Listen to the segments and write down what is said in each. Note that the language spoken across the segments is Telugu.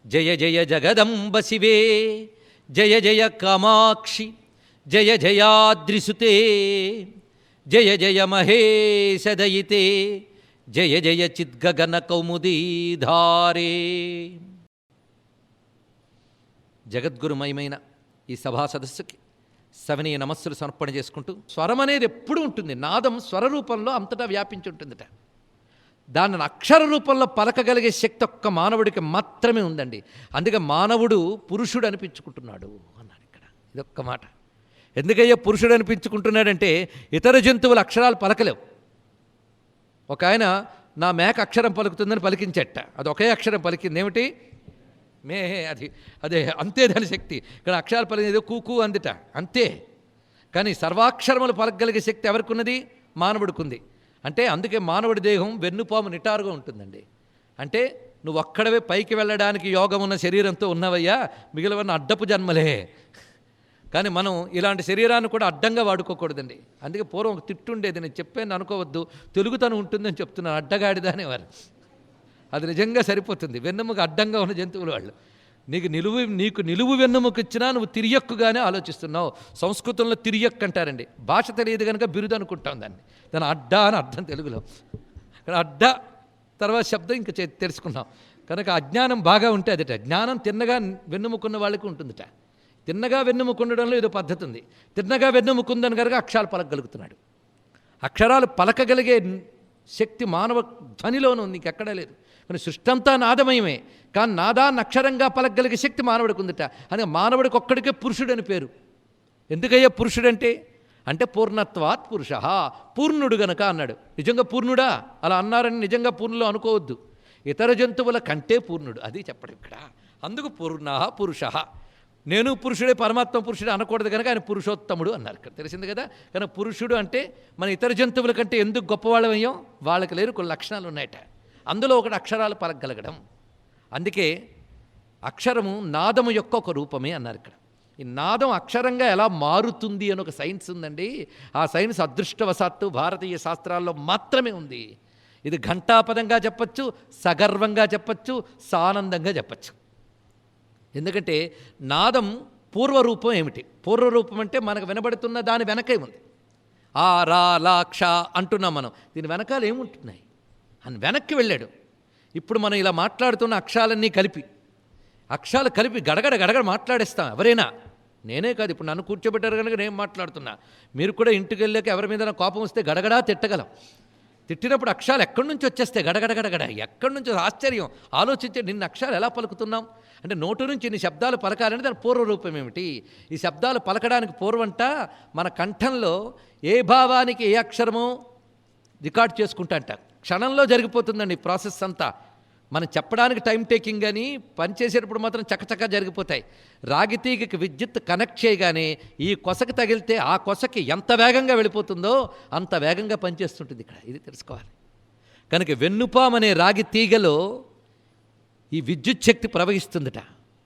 జయ జయ జగదంబ శివే, జయ జయ కామాక్షి, జయ జయాద్రిసుతే, జయ జయ మహేశదయితే, జయ జయ చిద్గగన కౌముదీధారే. జగద్గురుమయమైన ఈ సభా సదస్సుకి సవినీయ నమస్సులు సమర్పణ చేసుకుంటూ, స్వరం అనేది ఎప్పుడూ ఉంటుంది. నాదం స్వర రూపంలో అంతటా వ్యాపించి ఉంటుందట. దానిని అక్షర రూపంలో పలకగలిగే శక్తి ఒక్క మానవుడికి మాత్రమే ఉందండి. అందుకే మానవుడు పురుషుడు అనిపించుకుంటున్నాడు అన్నాడు ఇక్కడ. ఇదొక్క మాట. ఎందుకయ్యా పురుషుడు అనిపించుకుంటున్నాడంటే, ఇతర జంతువులు అక్షరాలు పలకలేవు. ఒక ఆయన నా మేక అక్షరం పలుకుతుందని పలికించట, అది ఒకే అక్షరం పలికింది. ఏమిటి? మే. అదే అంతే దాని శక్తి. ఇక్కడ అక్షరాలు పలికింది కూకు అందుట, అంతే. కానీ సర్వాక్షరములు పలకగలిగే శక్తి ఎవరికి ఉన్నది? మానవుడికి ఉంది. అంటే అందుకే మానవుడి దేహం వెన్నుపాము నిటారుగా ఉంటుందండి. అంటే నువ్వు ఒక్కడవే పైకి వెళ్ళడానికి యోగం ఉన్న శరీరంతో ఉన్నవయ్యా, మిగిలిన అడ్డపు జన్మలే. కానీ మనం ఇలాంటి శరీరాన్ని కూడా అడ్డంగా వాడుకోకూడదండి. అందుకే పూర్వం ఒక తిట్టుండేది, నేను చెప్పాను అనుకోవద్దు, తెలుగుతనం ఉంటుందని చెప్తున్నాను, అడ్డగాడిదా అనేవారు. అది నిజంగా సరిపోతుంది. వెన్నెముక అడ్డంగా ఉన్న జంతువులు వాళ్ళు. నీకు నిలువు వెన్నెముక ఇచ్చినా నువ్వు తిరియక్కుగానే ఆలోచిస్తున్నావు. సంస్కృతంలో తిరియక్కు అంటారండి. భాష తెలియదు కనుక బిరుదు అనుకుంటాం దాని అడ్డ అని అర్థం తెలుగులో. అడ్డ తర్వాత శబ్దం ఇంకా తెలుసుకున్నాం. కనుక అజ్ఞానం బాగా ఉంటే అదట. జ్ఞానం తిన్నగా వెన్నెముకున్న వాళ్ళకి ఉంటుందట. తిన్నగా వెన్నెముకుండడంలో ఏదో పద్ధతి ఉంది. తిన్నగా వెన్నెముకుందని కనుక అక్షరాలు పలకగలుగుతున్నాడు. అక్షరాలు పలకగలిగే శక్తి మానవ ధ్వనిలోనూ ఉంది, ఇంకెక్కడా లేదు. కానీ సృష్టి అంతా నాదమయమే. కానీ నాదాన్ని అక్షరంగా పలకగలిగే శక్తి మానవుడికి ఉందట. అని మానవుడికి ఒక్కడికే పురుషుడు అని పేరు. ఎందుకయ్యా పురుషుడంటే? అంటే పూర్ణత్వాత్ పురుష, పూర్ణుడు గనక అన్నాడు. నిజంగా పూర్ణుడా అలా అన్నారని నిజంగా పూర్ణులు అనుకోవద్దు. ఇతర జంతువుల కంటే పూర్ణుడు, అది చెప్పడం ఇక్కడ. అందుకు పూర్ణ పురుష. నేను పురుషుడే, పరమాత్మ పురుషుడే అనకూడదు కనుక ఆయన పురుషోత్తముడు అన్నారు. ఇక్కడ తెలిసింది కదా. కానీ పురుషుడు అంటే మన ఇతర జంతువుల కంటే ఎందుకు గొప్పవాళ్ళమయ్యాం? వాళ్ళకి లేరు కొన్ని లక్షణాలు ఉన్నాయట. అందులో ఒకటి అక్షరాలు పలకగలగడం. అందుకే అక్షరము నాదము యొక్క ఒక రూపమే అన్నారు ఇక్కడ. ఈ నాదం అక్షరంగా ఎలా మారుతుంది అని ఒక సైన్స్ ఉందండి. ఆ సైన్స్ అదృష్టవశాత్తు భారతీయ శాస్త్రాల్లో మాత్రమే ఉంది. ఇది ఘంటాపదంగా చెప్పచ్చు, సగర్వంగా చెప్పచ్చు, సానందంగా చెప్పచ్చు. ఎందుకంటే నాదం పూర్వరూపం ఏమిటి? పూర్వరూపం అంటే మనకు వినబడుతున్న దాని వెనకే ఉంది. ఆ రా లా క్ష అంటున్నాం మనం. దీని వెనకాల ఏముంటున్నాయి అని వెనక్కి వెళ్ళాడు. ఇప్పుడు మనం ఇలా మాట్లాడుతున్న అక్షరాలన్నీ అక్షరాలు కలిపి గడగడ గడగడ మాట్లాడేస్తాం ఎవరైనా. నేనే కాదు, ఇప్పుడు నన్ను కూర్చోబెట్టారు కనుక నేను మాట్లాడుతున్నా. మీరు కూడా ఇంటికి వెళ్ళాక ఎవరి మీద కోపం వస్తే గడగడా తిట్టగలం. తిట్టినప్పుడు అక్షరాలు ఎక్కడి నుంచి వచ్చేస్తాయి? గడగడ గడగడ. ఎక్కడి నుంచి? ఆశ్చర్యం. ఆలోచించే నిన్న అక్షరాలు ఎలా పలుకుతున్నాం అంటే, నోటు నుంచి ఇన్ని శబ్దాలు పలకాలంటే దాని పూర్వరూపం ఏమిటి? ఈ శబ్దాలు పలకడానికి పూర్వంట మన కంఠంలో ఏ భావానికి ఏ అక్షరమో రికార్డ్ చేసుకుంటా క్షణంలో జరిగిపోతుందండి ఈ ప్రాసెస్ అంతా. మనం చెప్పడానికి టైం టేకింగ్ అని, పనిచేసేటప్పుడు మాత్రం చకచకా జరిగిపోతాయి. రాగితీగకి విద్యుత్ కనెక్ట్ చేయగానే ఈ కొసకి తగిలితే ఆ కొసకి ఎంత వేగంగా వెళ్ళిపోతుందో అంత వేగంగా పనిచేస్తుంటుంది ఇక్కడ. ఇది తెలుసుకోవాలి. కనుక వెన్నుపామనే రాగి తీగలో ఈ విద్యుత్ శక్తి ప్రవహిస్తుందట,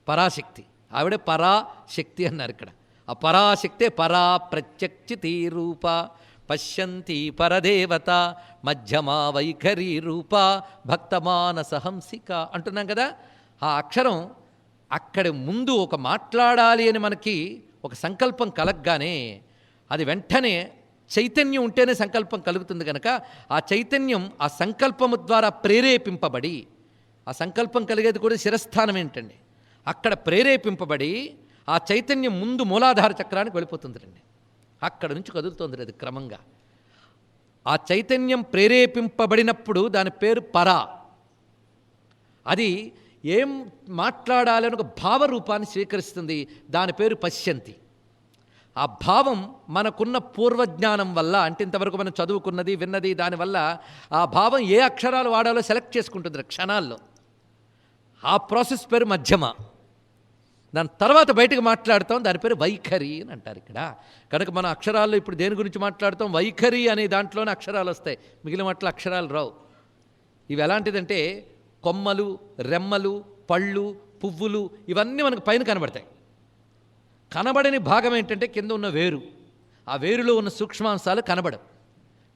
పరాశక్తి. ఆవిడే పరాశక్తి అన్నారు ఇక్కడ. ఆ పరాశక్తే పరా ప్రత్యక్షితి రూప పశ్యంతి పరదేవత మధ్యమా వైఖరి రూప భక్తమానసహంసిక అంటున్నాం కదా. ఆ అక్షరం అక్కడి ముందు ఒక మాట్లాడాలి అని మనకి ఒక సంకల్పం కలగగానే అది వెంటనే చైతన్యం ఉంటేనే సంకల్పం కలుగుతుంది కనుక ఆ చైతన్యం ఆ సంకల్పము ద్వారా ప్రేరేపింపబడి, ఆ సంకల్పం కలిగేది కూడా శిరస్థానం ఏంటండి, అక్కడ ప్రేరేపింపబడి ఆ చైతన్యం ముందు మూలాధార చక్రానికి వెళ్ళిపోతుందండి. అక్కడ నుంచి కదులుతుంది అది క్రమంగా. ఆ చైతన్యం ప్రేరేపింపబడినప్పుడు దాని పేరు పరా. అది ఏం మాట్లాడాలని ఒక భావరూపాన్ని స్వీకరిస్తుంది. దాని పేరు పశ్యంతి. ఆ భావం మనకున్న పూర్వజ్ఞానం వల్ల, అంటే ఇంతవరకు మనం చదువుకున్నది విన్నది దానివల్ల ఆ భావం ఏ అక్షరాలు వాడాలో సెలెక్ట్ చేసుకుంటుంది క్షణాల్లో. ఆ ప్రాసెస్ పేరు మధ్యమ. దాని తర్వాత బయటకు మాట్లాడతాం, దాని పేరు వైఖరి అని అంటారు ఇక్కడ. కనుక మన అక్షరాల్లో ఇప్పుడు దేని గురించి మాట్లాడతాం? వైఖరి అనే దాంట్లోనే అక్షరాలు వస్తాయి, మిగిలిన వాటిలో అక్షరాలు రావు. ఇవి ఎలాంటిదంటే కొమ్మలు, రెమ్మలు, పళ్ళు, పువ్వులు ఇవన్నీ మనకు పైన కనబడతాయి. కనబడని భాగం ఏంటంటే కింద ఉన్న వేరు. ఆ వేరులో ఉన్న సూక్ష్మాంశాలు కనబడవు.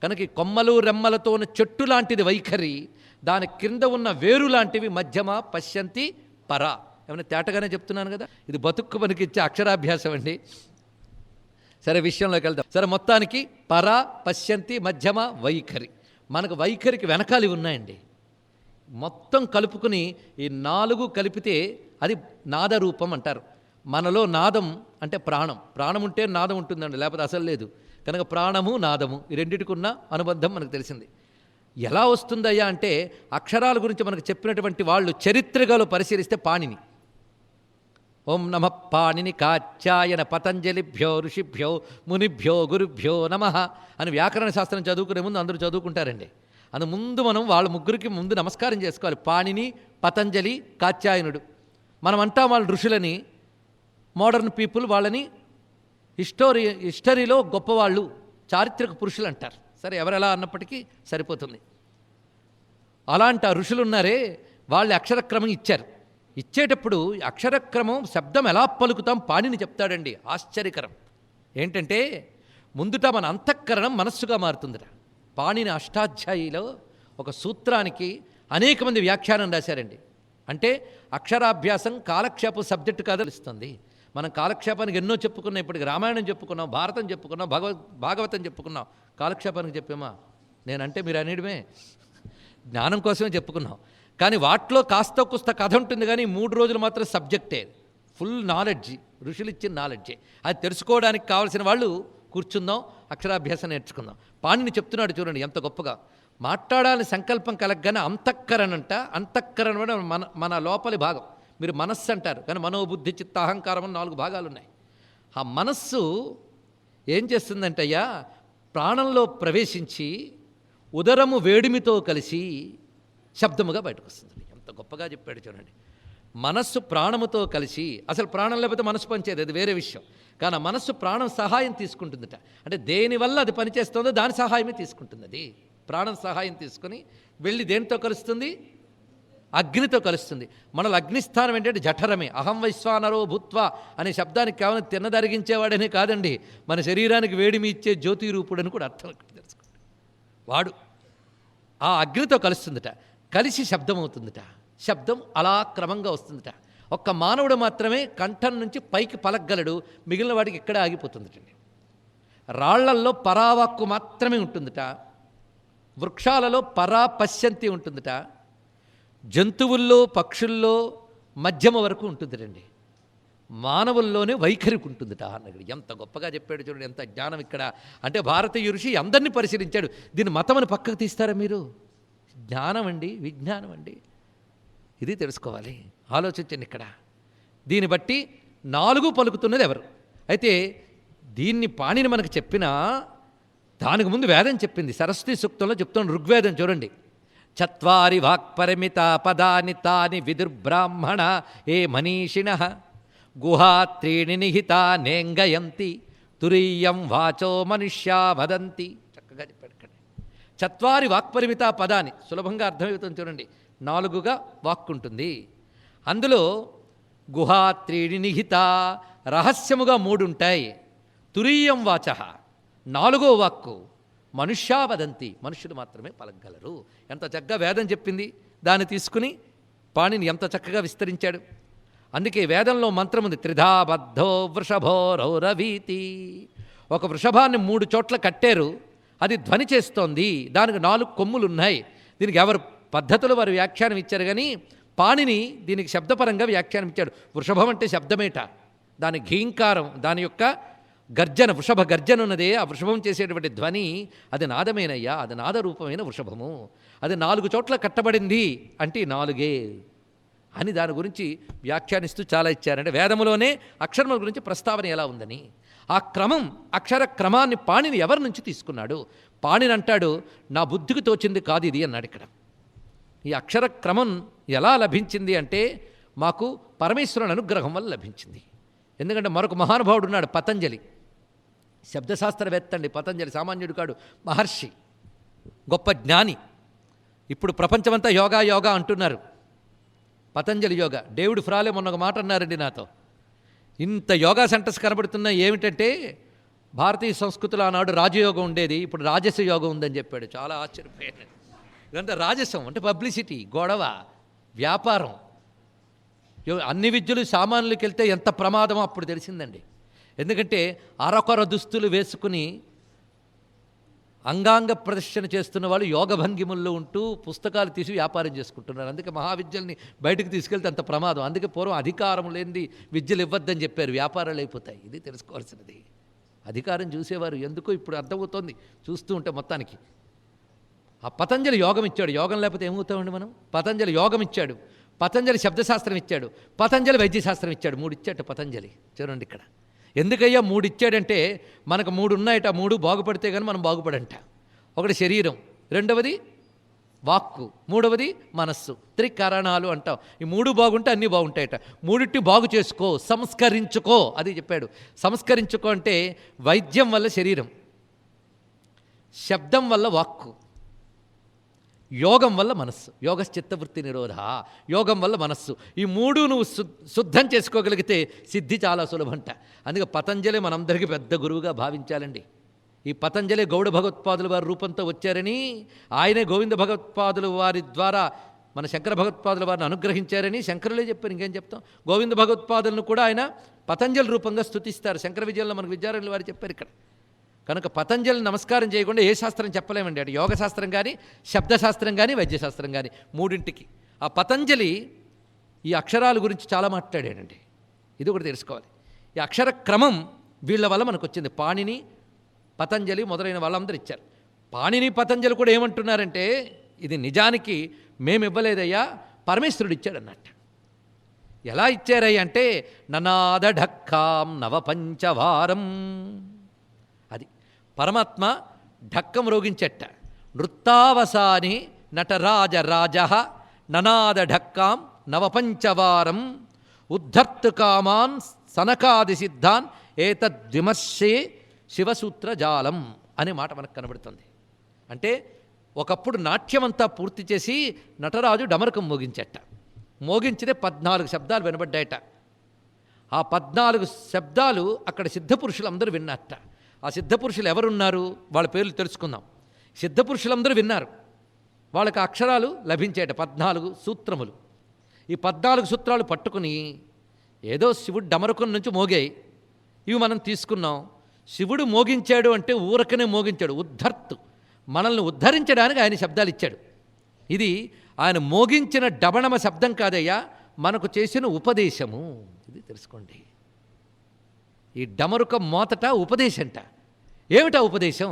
కనుక ఈ కొమ్మలు రెమ్మలతో ఉన్న చెట్టు లాంటిది వైఖరి, దాని క్రింద ఉన్న వేరు లాంటివి మధ్యమ, పశ్యంతి, పర. ఏమైనా తేటగానే చెప్తున్నాను కదా. ఇది బతుక్కు పనికిచ్చే అక్షరాభ్యాసం అండి. సరే విషయంలోకి వెళ్దాం. సరే మొత్తానికి పర, పశ్యంతి, మధ్యమ, వైఖరి. మనకు వైఖరికి వెనకాలి ఉన్నాయండి. మొత్తం కలుపుకుని ఈ 4 కలిపితే అది నాదరూపం అంటారు. మనలో నాదం అంటే ప్రాణం. ప్రాణం ఉంటే నాదం ఉంటుందండి, లేకపోతే అసలు లేదు. కనుక ప్రాణము నాదము ఈ రెండిటికి ఉన్న అనుబంధం మనకు తెలిసింది. ఎలా వస్తుందయ్యా అంటే అక్షరాల గురించి మనకు చెప్పినటువంటి వాళ్ళు చరిత్రలో పరిశీలిస్తే పాణిని, ఓం నమ పాణిని కాచ్యాయన పతంజలిభ్యో ఋషిభ్యో మునిభ్యో గురుభ్యో నమ అని వ్యాకరణ శాస్త్రం చదువుకునే ముందు అందరూ చదువుకుంటారండి. అందు ముందు మనం వాళ్ళ ముగ్గురికి ముందు నమస్కారం చేసుకోవాలి. పాణిని, పతంజలి, కాత్యాయనుడు. మనం అంటాం వాళ్ళ ఋషులని, మోడర్న్ పీపుల్ వాళ్ళని హిస్టరీలో గొప్పవాళ్ళు, చారిత్రక పురుషులు అంటారు. సరే ఎవరెలా అన్నప్పటికీ సరిపోతుంది. అలాంటి ఆ ఋషులు ఉన్నారే, వాళ్ళు అక్షరక్రమం ఇచ్చారు. ఇచ్చేటప్పుడు అక్షరక్రమం శబ్దం ఎలా పలుకుతాం పాణిని చెప్తాడండి. ఆశ్చర్యకరం ఏంటంటే ముందుట మన అంతఃకరణం మనస్సుగా మారుతుందిట. పాణిని అష్టాధ్యాయిలో ఒక సూత్రానికి అనేక మంది వ్యాఖ్యానం రాశారండి. అంటే అక్షరాభ్యాసం కాలక్షేపం సబ్జెక్టు కాదు తెలుస్తుంది. మనం కాలక్షేపానికి ఎన్నో చెప్పుకున్నాం. ఇప్పటికి రామాయణం చెప్పుకున్నాం, భారతం చెప్పుకున్నాం, భాగవతం చెప్పుకున్నాం. కాలక్షేపానికి చెప్పామా? నేనంటే మీరు అనేయడమే, జ్ఞానం కోసమే చెప్పుకున్నాం. కానీ వాటిలో కాస్త కుస్త కథ ఉంటుంది, కానీ 3 రోజులు మాత్రం సబ్జెక్టే, ఫుల్ నాలెడ్జి, ఋషులు ఇచ్చిన నాలెడ్జే. అది తెలుసుకోవడానికి కావలసిన వాళ్ళు కూర్చుందాం, అక్షరాభ్యాసం నేర్చుకుందాం. పాణిని చెప్తున్నాడు చూడండి ఎంత గొప్పగా. మాట్లాడాలని సంకల్పం కలగగానే అంతఃకరణ అంట. అంతఃకరణ అంటే మన లోపలి భాగం. మీరు మనస్సు అంటారు, కానీ మనోబుద్ధి చిత్త అహంకారం అని 4 భాగాలు ఉన్నాయి. ఆ మనస్సు ఏం చేస్తుందంటయ్యా, ప్రాణంలో ప్రవేశించి ఉదరము వేడిమితో కలిసి శబ్దముగా బయటకు వస్తుంది. ఎంత గొప్పగా చెప్పాడు చూడండి. మనస్సు ప్రాణముతో కలిసి, అసలు ప్రాణం లేకపోతే మనస్సు పనిచేయదు, అది వేరే విషయం. కానీ ఆ మనస్సు ప్రాణం సహాయం తీసుకుంటుందట. అంటే దేనివల్ల అది పనిచేస్తుందో దాని సహాయమే తీసుకుంటుంది. అది ప్రాణం సహాయం తీసుకుని వెళ్ళి దేనితో కలుస్తుంది? అగ్నితో కలుస్తుంది. మనలో అగ్నిస్థానం ఏంటంటే జఠరమే. అహం వైశ్వానరో భూత్వా అనే శబ్దానికి కేవలం తిన్నదరిగించేవాడనే కాదండి, మన శరీరానికి వేడిమి ఇచ్చే జ్యోతి రూపుడని కూడా అర్థం తెలుసుకోండి. వాడు ఆ అగ్నితో కలుస్తుందట. కలిసి శబ్దం అవుతుందట. శబ్దం అలా క్రమంగా వస్తుందట. ఒక్క మానవుడు మాత్రమే కంఠం నుంచి పైకి పలకగలడు, మిగిలిన వాడికి ఇక్కడే ఆగిపోతుందటండి. రాళ్లల్లో పరావాక్కు మాత్రమే ఉంటుందట. వృక్షాలలో పరా పశ్యంతి ఉంటుందట. జంతువుల్లో పక్షుల్లో మధ్యమ వరకు ఉంటుందిటండి. మానవుల్లోనే వైఖరికి ఉంటుందట అన్నది. ఎంత గొప్పగా చెప్పాడు చూడండి, ఎంత జ్ఞానం ఇక్కడ. అంటే భారతీయ ఋషి అందరినీ పరిశీలించాడు. దీన్ని మతమని పక్కకు తీస్తారా మీరు? జ్ఞానం అండి, విజ్ఞానం అండి. ఇది తెలుసుకోవాలి, ఆలోచించండి ఇక్కడ. దీన్ని బట్టి 4 పలుకుతున్నది ఎవరు? అయితే దీన్ని పాణిని మనకు చెప్పినా దానికి ముందు వేదం చెప్పింది. సరస్వతి సూక్తంలో చెప్తాను, ఋగ్వేదం చూడండి. చత్వారి వాక్పరిమిత పదాని తాని విదుర్బ్రాహ్మణ ఏ మనీషిణ గుహా త్రీణి నిహితా నేంగయంతి తురీయం వాచో మనుష్యా వదంతి. చక్కగా చెప్పాడు ఇక్కడ. చత్వారి వాక్పరిమిత పదాని సులభంగా అర్థమవుతుంది చూడండి. 4గా వాక్కుంటుంది. అందులో గుహా త్రీణి నిహిత రహస్యముగా 3 ఉంటాయి. తురీయం వాచ 4వ వాక్కు మనుష్యా వదంతి, మనుషులు మాత్రమే పలకగలరు. ఎంత చక్కగా వేదం చెప్పింది. దాన్ని తీసుకుని పాణిని ఎంత చక్కగా విస్తరించాడు. అందుకే వేదంలో మంత్రం ఉంది, త్రిధా బద్ధో వృషభో రౌరవీతి. ఒక వృషభాన్ని 3 చోట్ల కట్టారు, అది ధ్వని చేస్తోంది. దానికి 4 కొమ్ములు ఉన్నాయి. దీనికి ఎవరు పద్ధతులు వారు వ్యాఖ్యానం ఇచ్చారు, కానీ పాణిని దీనికి శబ్దపరంగా వ్యాఖ్యానం ఇచ్చాడు. వృషభం అంటే శబ్దమేట, దాని ఘీంకారం, దాని యొక్క గర్జన, వృషభ గర్జన ఉన్నదే, ఆ వృషభం చేసేటువంటి ధ్వని అది నాదమేనయ్యా, అది నాదరూపమైన వృషభము. అది 4 చోట్ల కట్టబడింది అంటే 4 అని దాని గురించి వ్యాఖ్యానిస్తూ చాలా ఇచ్చారంటే వేదములోనే అక్షరముల గురించి ప్రస్తావన ఎలా ఉందని. ఆ క్రమం, అక్షర క్రమాన్ని పాణిని ఎవరి నుంచి తీసుకున్నాడు? పాణిని అంటాడు, నా బుద్ధికి తోచింది కాదు ఇది అన్నాడు ఇక్కడ. ఈ అక్షర క్రమం ఎలా లభించింది అంటే మాకు పరమేశ్వరుని అనుగ్రహం వల్ల లభించింది. ఎందుకంటే మరొక మహానుభావుడు ఉన్నాడు, పతంజలి. శబ్దశాస్త్రవేత్త అండి పతంజలి, సామాన్యుడు కాడు, మహర్షి, గొప్ప జ్ఞాని. ఇప్పుడు ప్రపంచమంతా యోగా యోగా అంటున్నారు. పతంజలి యోగా. డేవిడ్ ఫ్రాలే మొన్న ఒక మాట అన్నారండి నాతో, ఇంత యోగా సెంటర్స్ కనబడుతున్నా ఏమిటంటే భారతీయ సంస్కృతిలో ఆనాడు రాజయోగం ఉండేది, ఇప్పుడు రాజస యోగం ఉందని చెప్పాడు. చాలా ఆశ్చర్యపోయాను. ఇదంతా రాజసం అంటే పబ్లిసిటీ, గొడవ, వ్యాపారం. అన్ని విద్యలు సామాన్యులకి వెళ్తే ఎంత ప్రమాదమో అప్పుడు తెలిసిందండి. ఎందుకంటే అరకొర దుస్తులు వేసుకుని అంగాంగ ప్రదర్శన చేస్తున్న వాళ్ళు యోగ భంగిముల్లో ఉంటూ పుస్తకాలు తీసి వ్యాపారం చేసుకుంటున్నారు. అందుకే మహావిద్యల్ని బయటకు తీసుకెళ్తే అంత ప్రమాదం. అందుకే పూర్వం అధికారం లేనిది విద్యలు ఇవ్వద్దని చెప్పారు, వ్యాపారాలు అయిపోతాయి. ఇది తెలుసుకోవాల్సినది. అధికారం చూసేవారు ఎందుకో ఇప్పుడు అర్థమవుతోంది చూస్తూ ఉంటే మొత్తానికి. ఆ పతంజలి యోగం ఇచ్చాడు. యోగం లేకపోతే ఏమవుతామండి మనం? పతంజలి యోగం ఇచ్చాడు, పతంజలి శబ్దశాస్త్రం ఇచ్చాడు, పతంజలి వైద్యశాస్త్రం ఇచ్చాడు. 3 ఇచ్చాడు పతంజలి. చూడండి ఇక్కడ ఎందుకయ్యా 3 ఇచ్చాడంటే మనకు 3 ఉన్నాయట. 3 బాగుపడితే కానీ మనం బాగుపడంట. ఒకటి శరీరం, రెండవది వాక్కు, మూడవది మనస్సు. త్రికరణాలు అంటాం. ఈ 3 బాగుంటే అన్నీ బాగుంటాయట. 3 బాగు చేసుకో, సంస్కరించుకో, అది చెప్పాడు. సంస్కరించుకో అంటే వైద్యం వల్ల శరీరం, శబ్దం వల్ల వాక్కు, యోగం వల్ల మనస్సు. యోగశ్చిత్తవృత్తి నిరోధ, యోగం వల్ల మనస్సు. ఈ 3 నువ్వు శుద్ధం చేసుకోగలిగితే సిద్ధి చాలా సులభంట. అందుకే పతంజలి మనందరికీ పెద్ద గురువుగా భావించాలండి. ఈ పతంజలి గౌడ భగవత్పాదుల వారి రూపంతో వచ్చారని, ఆయనే గోవింద భగవత్పాదుల వారి ద్వారా మన శంకర భగవత్పాదుల వారిని అనుగ్రహించారని శంకరులే చెప్పారు. ఇంకేం చెప్తాం? గోవింద భగవత్పాదులను కూడా ఆయన పతంజలి రూపంగా స్తుతిస్తారు. శంకర విజయంలో మనకు విద్యారణ్యుల వారు చెప్పారు ఇక్కడ. కనుక పతంజలి నమస్కారం చేయకుండా ఏ శాస్త్రం చెప్పలేమండి. అటు యోగశాస్త్రం కానీ, శబ్దశాస్త్రం కానీ, వైద్యశాస్త్రం కానీ, 3. ఆ పతంజలి ఈ అక్షరాల గురించి చాలా మాట్లాడాడండి. ఇది ఒకటి తెలుసుకోవాలి. ఈ అక్షర క్రమం వీళ్ళ వల్ల మనకు వచ్చింది. పాణిని, పతంజలి మొదలైన వాళ్ళందరూ ఇచ్చారు. పాణిని, పతంజలి కూడా ఏమంటున్నారంటే ఇది నిజానికి మేము ఇవ్వలేదయ్యా, పరమేశ్వరుడు ఇచ్చాడన్నట్టు. ఎలా ఇచ్చారయ్య అంటే ననాద ఢక్కాం నవపంచవారం. అది పరమాత్మ ఢక్కం రోగించెట్ట. నృత్తావసాని నటరాజ రాజ ననాద ఢక్కాం నవపంచవారం ఉద్ధర్తు కామాన్ సనకాది సిద్ధాన్ ఏతద్విమర్శే శివసూత్ర జాలం అనే మాట మనకు కనబడుతుంది. అంటే ఒకప్పుడు నాట్యమంతా పూర్తి చేసి నటరాజు డమరకం మోగించెట్ట. మోగించితే 14 శబ్దాలు వినబడ్డాయట. ఆ 14 శబ్దాలు అక్కడ సిద్ధపురుషులు అందరూ విన్నారట. ఆ సిద్ధపురుషులు ఎవరున్నారు వాళ్ళ పేర్లు తెలుసుకుందాం. సిద్ధపురుషులందరూ విన్నారు. వాళ్ళకి అక్షరాలు లభించేట 14 సూత్రములు. ఈ 14 సూత్రాలు పట్టుకుని ఏదో శివుడు డమరకం నుంచి మోగాయి, ఇవి మనం తీసుకున్నాం. శివుడు మోగించాడు అంటే ఊరకనే మోగించాడు. ఉద్ధర్తు, మనల్ని ఉద్ధరించడానికి ఆయన శబ్దాలు ఇచ్చాడు. ఇది ఆయన మోగించిన డబణమ శబ్దం కాదయ్యా, మనకు చేసిన ఉపదేశము. ఇది తెలుసుకోండి. ఈ డమరుక మోతట ఉపదేశంట. ఏమిటా ఉపదేశం?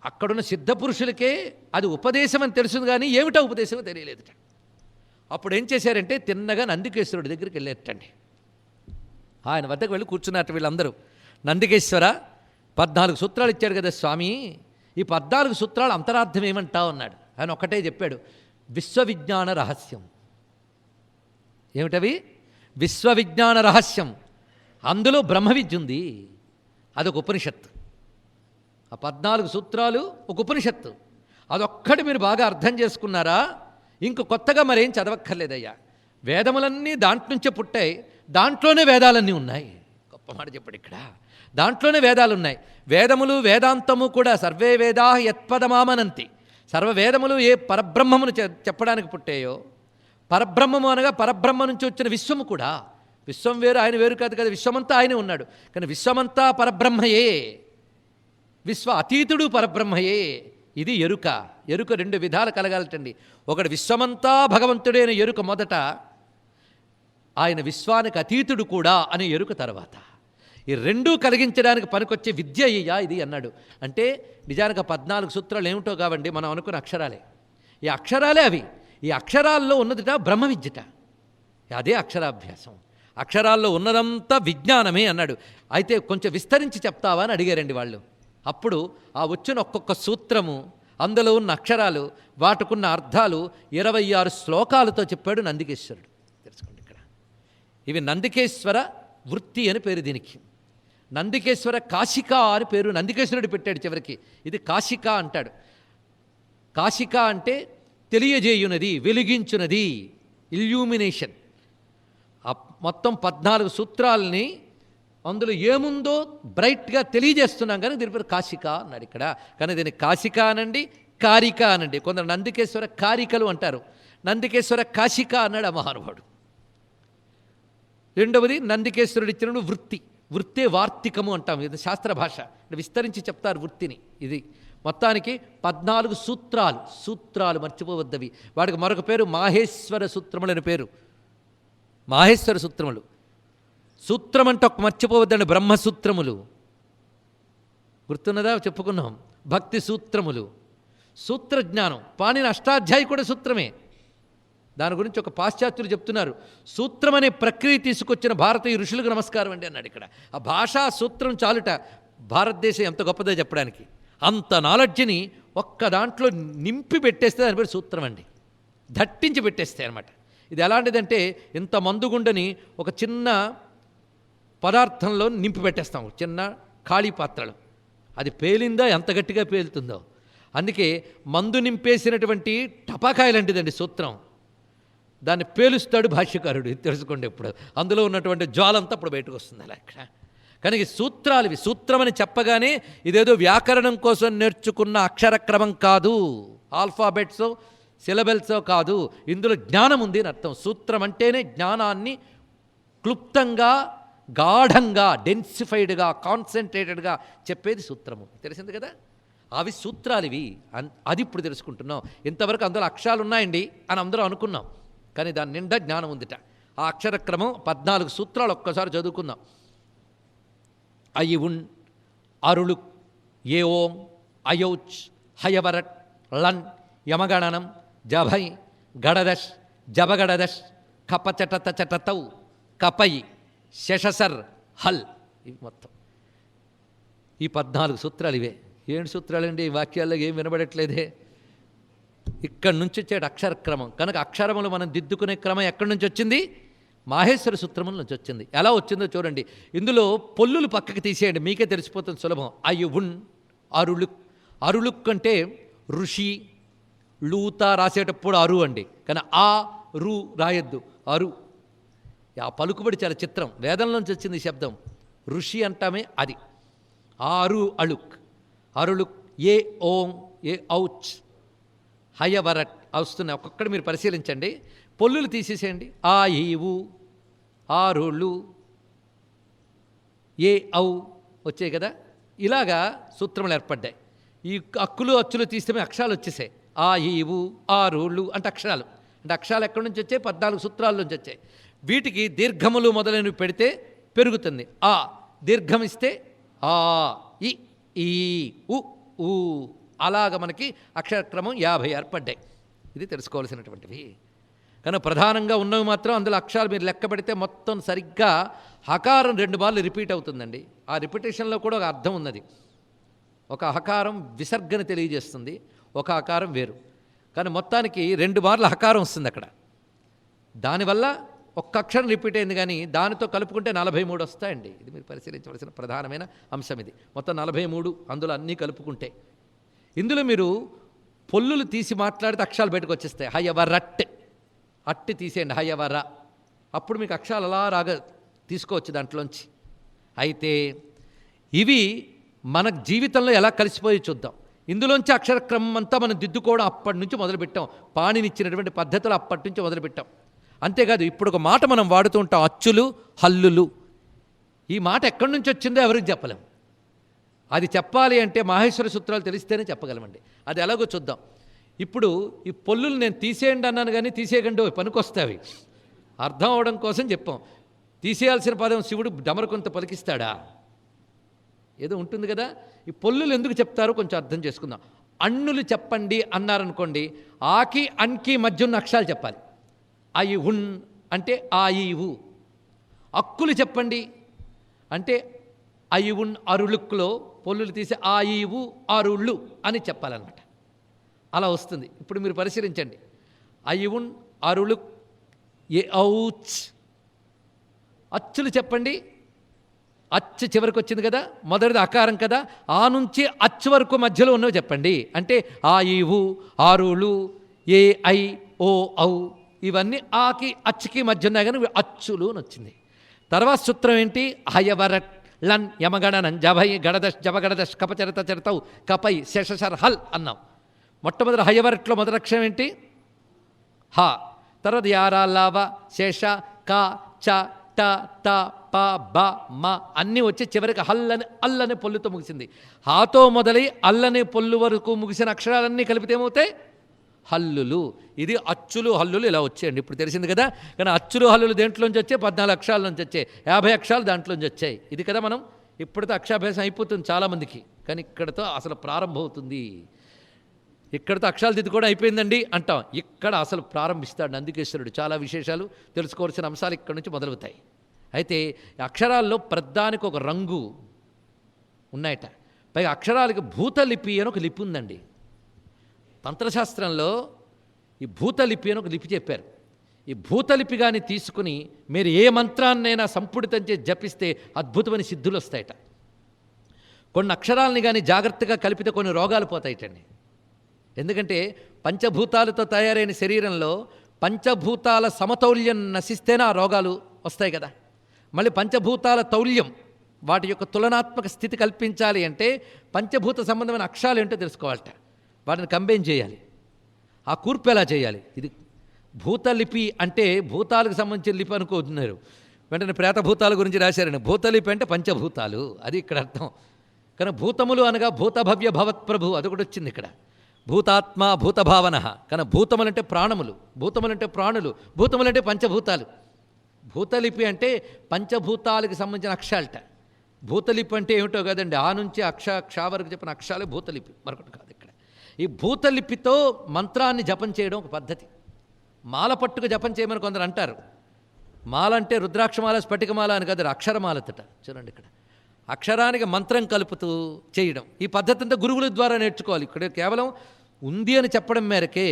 అక్కడున్న సిద్ధపురుషులకే అది ఉపదేశం అని తెలుసుంది, కానీ ఏమిటా ఉపదేశమో తెలియలేదుట. అప్పుడు ఏం చేశారంటే తిన్నగా నందికేశ్వరుడి దగ్గరికి వెళ్ళేటండి. ఆయన వద్దకు వెళ్ళి కూర్చున్నట్టు వీళ్ళందరూ. నందికేశ్వర, 14 సూత్రాలు ఇచ్చాడు కదా స్వామి, ఈ 14 సూత్రాలు అంతరార్థం ఏమంటావు అన్నాడు. ఆయన ఒక్కటే చెప్పాడు, విశ్వవిజ్ఞాన రహస్యం. ఏమిటవి? విశ్వవిజ్ఞాన రహస్యం. అందులో బ్రహ్మ విద్య ఉంది, అదొక ఉపనిషత్తు. ఆ 14 సూత్రాలు ఒక ఉపనిషత్తు. అదొక్కటి మీరు బాగా అర్థం చేసుకున్నారా, ఇంక కొత్తగా మరేం చదవక్కర్లేదయ్యా. వేదములన్నీ దాంట్నుంచే పుట్టాయి, దాంట్లోనే వేదాలన్నీ ఉన్నాయి. గొప్ప మాట చెప్పాడు ఇక్కడ. దాంట్లోనే వేదాలు ఉన్నాయి. వేదములు వేదాంతము కూడా సర్వే వేదా యత్పదమామనంతి. సర్వవేదములు ఏ పరబ్రహ్మమును చెప్పడానికి పుట్టాయో, పరబ్రహ్మము అనగా పరబ్రహ్మ నుంచి వచ్చిన విశ్వము కూడా. విశ్వం వేరు, ఆయన వేరు కాదు కదా, విశ్వమంతా ఆయనే ఉన్నాడు. కానీ విశ్వమంతా పరబ్రహ్మయే, విశ్వ అతీతుడు పరబ్రహ్మయే. ఇది ఎరుక. ఎరుక 2 విధాలు కలగాలటండి. ఒకటి విశ్వమంతా భగవంతుడైన ఎరుక మొదట, ఆయన విశ్వానికి అతీతుడు కూడా అనే ఎరుక తర్వాత. ఈ 2 కలిగించడానికి పనికొచ్చే విద్య అయ్యా ఇది అన్నాడు. అంటే నిజానికి 14 సూత్రాలు ఏమిటో కావండి, మనం అనుకున్న అక్షరాలే. ఈ అక్షరాలే అవి. ఈ అక్షరాల్లో ఉన్నదిట బ్రహ్మ విద్యట. అదే అక్షరాభ్యాసం. అక్షరాల్లో ఉన్నదంతా విజ్ఞానమే అన్నాడు. అయితే కొంచెం విస్తరించి చెప్తావా అని అడిగారండి వాళ్ళు. అప్పుడు ఆ వచ్చిన ఒక్కొక్క సూత్రము, అందులో ఉన్న అక్షరాలు, వాటికున్న అర్థాలు 26 శ్లోకాలతో చెప్పాడు నందికేశ్వరుడు. తెలుసుకోండి ఇక్కడ. ఇవి నందికేశ్వర వృత్తి అని పేరు దీనికి. నందికేశ్వర కాశిక అని పేరు నందికేశ్వరుడు పెట్టాడు చివరికి. ఇది కాశిక అంటాడు. కాశిక అంటే తెలియజేయునది, వెలిగించునది, ఇల్యూమినేషన్. ఆ మొత్తం 14 సూత్రాలని అందులో ఏముందో బ్రైట్గా తెలియజేస్తున్నాం, కానీ దీని పేరు కాశిక అన్నాడు ఇక్కడ. కానీ దీన్ని కాశిక అనండి, కారిక అనండి. కొందరు నందికేశ్వర కారికలు అంటారు, నందికేశ్వర కాశిక అన్నాడు ఆ మహానుభావుడు. రెండవది నందికేశ్వరుడు ఇచ్చిన వృత్తి. వృత్తే వార్తికము అంటాం, ఇది శాస్త్ర భాష, విస్తరించి చెప్తారు వృత్తిని. ఇది మొత్తానికి 14 సూత్రాలు. సూత్రాలు మర్చిపోవద్దవి. వాడికి మరొక పేరు మాహేశ్వర సూత్రములు అని పేరు. మాహేశ్వర సూత్రములు. సూత్రం అంటే ఒక మర్చిపోవద్దండి, బ్రహ్మసూత్రములు గుర్తున్నదా, చెప్పుకున్నాం. భక్తి సూత్రములు, సూత్రజ్ఞానం. పాణిని అష్టాధ్యాయి కూడా సూత్రమే. దాని గురించి ఒక పాశ్చాత్యులు చెప్తున్నారు, సూత్రం అనే ప్రక్రియ తీసుకొచ్చిన భారతీయ ఋషులకు నమస్కారం అండి అన్నాడు. ఇక్కడ ఆ భాషా సూత్రం చాలుట భారతదేశం ఎంత గొప్పదో చెప్పడానికి. అంత నాలెడ్జ్ని ఒక్క దాంట్లో నింపి పెట్టేస్తే దాని పేరు సూత్రం అండి. దట్టించి పెట్టేస్తే అనమాట. ఇది ఎలాంటిదంటే ఇంత మందుగుండని ఒక చిన్న పదార్థంలో నింపి పెట్టేస్తాం, చిన్న ఖాళీ పాత్రలో. అది పేలిందా ఎంత గట్టిగా పేలుతుందో. అందుకే మందు నింపేసినటువంటి టపాకాయ లాంటిదండి సూత్రం. దాన్ని పేలుస్తాడు భాష్యకారుడు, తెలుసుకోండి. ఇప్పుడు అందులో ఉన్నటువంటి జ్వాలంతా అప్పుడు బయటకు వస్తుంది అలా. ఇక్కడ కనుక సూత్రాలు ఇవి. సూత్రం అని చెప్పగానే ఇదేదో వ్యాకరణం కోసం నేర్చుకున్న అక్షరక్రమం కాదు, ఆల్ఫాబెట్సో సిలబల్సో కాదు. ఇందులో జ్ఞానం ఉంది అని అర్థం. సూత్రం అంటేనే జ్ఞానాన్ని క్లుప్తంగా, గాఢంగా, డెన్సిఫైడ్గా, కాన్సన్ట్రేటెడ్గా చెప్పేది సూత్రము. తెలిసింది కదా. అవి సూత్రాలు ఇవి. అది ఇప్పుడు తెలుసుకుంటున్నాం. ఇంతవరకు అందులో అక్షరాలు ఉన్నాయండి అని అందరూ అనుకున్నాం, కానీ దాని నిండా జ్ఞానం ఉందిట. ఆ అక్షరక్రమం 14 సూత్రాలు ఒక్కసారి చదువుకుందాం. అయి ఉన్, అరుళు, ఏ ఓం, అయౌచ్, హయవరట్, లన్, యమగణనం, జభై, గడదష్, జబగడదష్, కపచటత చటతౌ, కపై, శశసర్, హల్. ఇవి మొత్తం ఈ 14 సూత్రాలు ఇవే. 7 సూత్రాలండి ఈ వాక్యాల్లో ఏం వినబడట్లేదే. ఇక్కడి నుంచి వచ్చేటి అక్షరక్రమం. కనుక అక్షరములు మనం దిద్దుకునే క్రమం ఎక్కడి నుంచి వచ్చింది? మాహేశ్వర సూత్రముల నుంచి వచ్చింది. ఎలా వచ్చిందో చూడండి. ఇందులో పొల్లులు పక్కకి తీసేయండి, మీకే తెలిసిపోతుంది సులభం. అయ్యు ఉన్, అరుళుక్. అరుళుక్ అంటే ఋషి. లూత రాసేటప్పుడు అరు అండి, కానీ ఆ రు రాయొద్దు, అరు. ఆ పలుకుబడి చాలా చిత్రం. వేదంలోంచి వచ్చింది ఈ శబ్దం. ఋషి అంటామే అది. ఆరు అళుక్, అరుళుక్. ఏ ఓం, ఏ ఔచ్, హయవరట్ వస్తున్నాయి. ఒక్కొక్కటి మీరు పరిశీలించండి. పొల్లులు తీసేసేయండి. ఆ ఈవు, ఆరుళ్ళు, ఏ ఔ వచ్చాయి కదా. ఇలాగా సూత్రములు ఏర్పడ్డాయి. ఈ అక్కులు అచ్చులు తీస్తే అక్షరాలు వచ్చేసాయి. ఆ ఈవు, ఆరుళ్ళు అంటే అక్షరాలు. అంటే అక్షరాలు ఎక్కడి నుంచి వచ్చాయి? 14 సూత్రాల నుంచి వచ్చాయి. వీటికి దీర్ఘములు మొదలైనవి పెడితే పెరుగుతుంది. ఆ దీర్ఘం ఇస్తే ఆ, ఈ, ఈ, ఉ, ఊ. అలాగ మనకి అక్షరక్రమం 50 ఏర్పడ్డాయి. ఇది తెలుసుకోవాల్సినటువంటివి. కానీ ప్రధానంగా ఉన్నవి మాత్రం అందులో అక్షరాలు మీరు లెక్క పెడితే మొత్తం సరిగ్గా హకారం 2 మార్లు రిపీట్ అవుతుందండి. ఆ రిపిటేషన్లో కూడా ఒక అర్థం ఉన్నది. ఒక హకారం విసర్గని తెలియజేస్తుంది, ఒక హకారం వేరు. కానీ మొత్తానికి 2 మార్లు హకారం వస్తుంది అక్కడ. దానివల్ల ఒక్క అక్షరం రిపీట్ అయింది, కానీ దానితో కలుపుకుంటే 43 వస్తాయండి. ఇది మీరు పరిశీలించవలసిన ప్రధానమైన అంశం. ఇది మొత్తం 43 అందులో అన్నీ కలుపుకుంటే. ఇందులో మీరు పొల్లులు తీసి మాట్లాడితే అక్షరాలు బయటకు వచ్చేస్తాయి. హయవరట్, అట్టి తీసేయండి, హయవర. అప్పుడు మీకు అక్షరాలు అలా రాగా తీసుకోవచ్చు దాంట్లోంచి. అయితే ఇవి మన జీవితంలో ఎలా కలిసిపోయి చూద్దాం. ఇందులోంచి అక్షరక్రమం అంతా మనం దిద్దుకోవడం అప్పటి నుంచి మొదలుపెట్టాం. పాణినిచ్చినటువంటి పద్ధతులు అప్పటి నుంచి మొదలుపెట్టాం. అంతేకాదు, ఇప్పుడు ఒక మాట మనం వాడుతూ ఉంటాం, అచ్చులు, హల్లులు. ఈ మాట ఎక్కడి నుంచి వచ్చిందో ఎవరికి చెప్పలేం. అది చెప్పాలి అంటే మాహేశ్వర సూత్రాలు తెలిస్తేనే చెప్పగలమండి. అది ఎలాగో చూద్దాం. ఇప్పుడు ఈ పొల్లులు నేను తీసేయండి అన్నాను, కానీ తీసేయకండి పనికొస్తావి. అర్థం అవడం కోసం చెప్పాం. తీసేయాల్సిన పదం శివుడు డమరుకొంత పలికిస్తాడా? ఏదో ఉంటుంది కదా. ఈ పొల్లులు ఎందుకు చెప్తారో కొంచెం అర్థం చేసుకుందాం. అన్నులు చెప్పండి అన్నారనుకోండి, ఆకి అన్కి మధ్య ఉన్న అక్షరాలు చెప్పాలి. అయి ఉన్ అంటే ఆ ఈ ఉ. అక్కులు చెప్పండి అంటే అయి ఉన్ అరుళుక్కులో పొల్లులు తీసి ఆ ఈ ఉ అరుళ్ళు అని చెప్పాలన్నమాట. అలా వస్తుంది. ఇప్పుడు మీరు పరిశీలించండి. అయి ఉన్ అరుళుక్, ఏ ఔచ్. అచ్చులు చెప్పండి. అచ్చు చివరికి వచ్చింది కదా, మొదటిది అకారం కదా, ఆ నుంచి అచ్చు వరకు మధ్యలో ఉన్నవి చెప్పండి. అంటే ఆ ఈ ఉ, ఆరులు, ఏ ఐ, ఓ ఔ. ఇవన్నీ ఆకి అచ్చుకి మధ్య ఉన్నాయి, కానీ అచ్చులు అని వచ్చింది. తర్వాత సూత్రం ఏంటి? హయవరట్, లన్, యమగణనం, జభై, గడదష్, జబగడదష్, కపచరత చరతౌ, కపై, శశసర్, హల్ అన్నాం. మొట్టమొదటి హయవరట్లో మొదటి అక్షరం ఏంటి? హ. తర్వాత యారా, లావ, శేష, క, చ, ట ట ప బ మ అన్నీ వచ్చి చివరికి అల్లనే పొల్లుతో ముగిసింది. హాతో మొదలై అల్లనే పొల్లు వరకు ముగిసిన అక్షరాలన్నీ కలిపితే ఏమవుతాయి? హల్లులు. ఇది అచ్చులు హల్లులు ఇలా వచ్చాయండి. ఇప్పుడు తెలిసింది కదా. కానీ అచ్చులు హల్లులు దేంట్లోంచి వచ్చాయి? 14 అక్షరాల నుంచి వచ్చాయి. 50 అక్షరాలు దాంట్లోంచి వచ్చాయి. ఇది కదా మనం ఇప్పుడుతో అక్షరాభ్యాసం అయిపోతుంది చాలామందికి. కానీ ఇక్కడతో అసలు ప్రారంభం అవుతుంది. ఇక్కడతో అక్షరాలు దిద్దుకోవడం అయిపోయిందండి అంటాం. ఇక్కడ అసలు ప్రారంభిస్తాడు నందికేశ్వరుడు. చాలా విశేషాలు తెలుసుకోవాల్సిన అంశాలు ఇక్కడ నుంచి మొదలవుతాయి. అయితే అక్షరాల్లో ప్రధానికి ఒక రంగు ఉన్నాయట. పైగా అక్షరాలకి భూతలిపి అని ఒక లిపి ఉందండి. తంత్రశాస్త్రంలో ఈ భూతలిపి అని ఒక లిపి చెప్పారు. ఈ భూతలిపి కానీ తీసుకుని మీరు ఏ మంత్రాన్నైనా సంపుడితం చేసి జపిస్తే అద్భుతమైన సిద్ధులు వస్తాయట. కొన్ని అక్షరాలని కానీ జాగ్రత్తగా కలిపితే కొన్ని రోగాలు పోతాయటండి. ఎందుకంటే పంచభూతాలతో తయారైన శరీరంలో పంచభూతాల సమతౌల్యం నశిస్తేనే ఆ రోగాలు వస్తాయి కదా. మళ్ళీ పంచభూతాల తౌల్యం, వాటి యొక్క తులనాత్మక స్థితి కల్పించాలి అంటే పంచభూత సంబంధమైన అక్షరాలు ఏంటో తెలుసుకోవాలట. వాటిని కంబైన్ చేయాలి. ఆ కూర్పు ఎలా చేయాలి? ఇది భూతలిపి అంటే భూతాలకు సంబంధించిన లిపి అనుకుంటున్నారు. వెంటనే ప్రేతభూతాల గురించి రాశారండి. భూతలిపి అంటే పంచభూతాలు, అది ఇక్కడ అర్థం. కానీ భూతములు అనగా భూతభవ్య భవత్ప్రభు అది కూడా వచ్చింది ఇక్కడ. భూతాత్మ భూతభావన. కానీ భూతములంటే ప్రాణములు, భూతములంటే ప్రాణులు, భూతములంటే పంచభూతాలు. భూతలిపి అంటే పంచభూతాలకు సంబంధించిన అక్షరాలట. భూతలిపి అంటే ఏమిటో కదండి, ఆ నుంచి క్ష వరకు చెప్పిన అక్షరాలే భూతలిపి, మరొకటి కాదు. ఇక్కడ ఈ భూతలిపితో మంత్రాన్ని జపం చేయడం ఒక పద్ధతి. మాల పట్టుకు జపం చేయమని కొందరు అంటారు. మాల అంటే రుద్రాక్షమాల స్ఫటికమాల అని కాదు, అక్షరమాలతట. చూడండి ఇక్కడ అక్షరానికి మంత్రం కలుపుతూ చేయడం. ఈ పద్ధతి అంతా గురువుల ద్వారా నేర్చుకోవాలి. ఇక్కడ కేవలం ఉంది అని చెప్పడం మేరకే,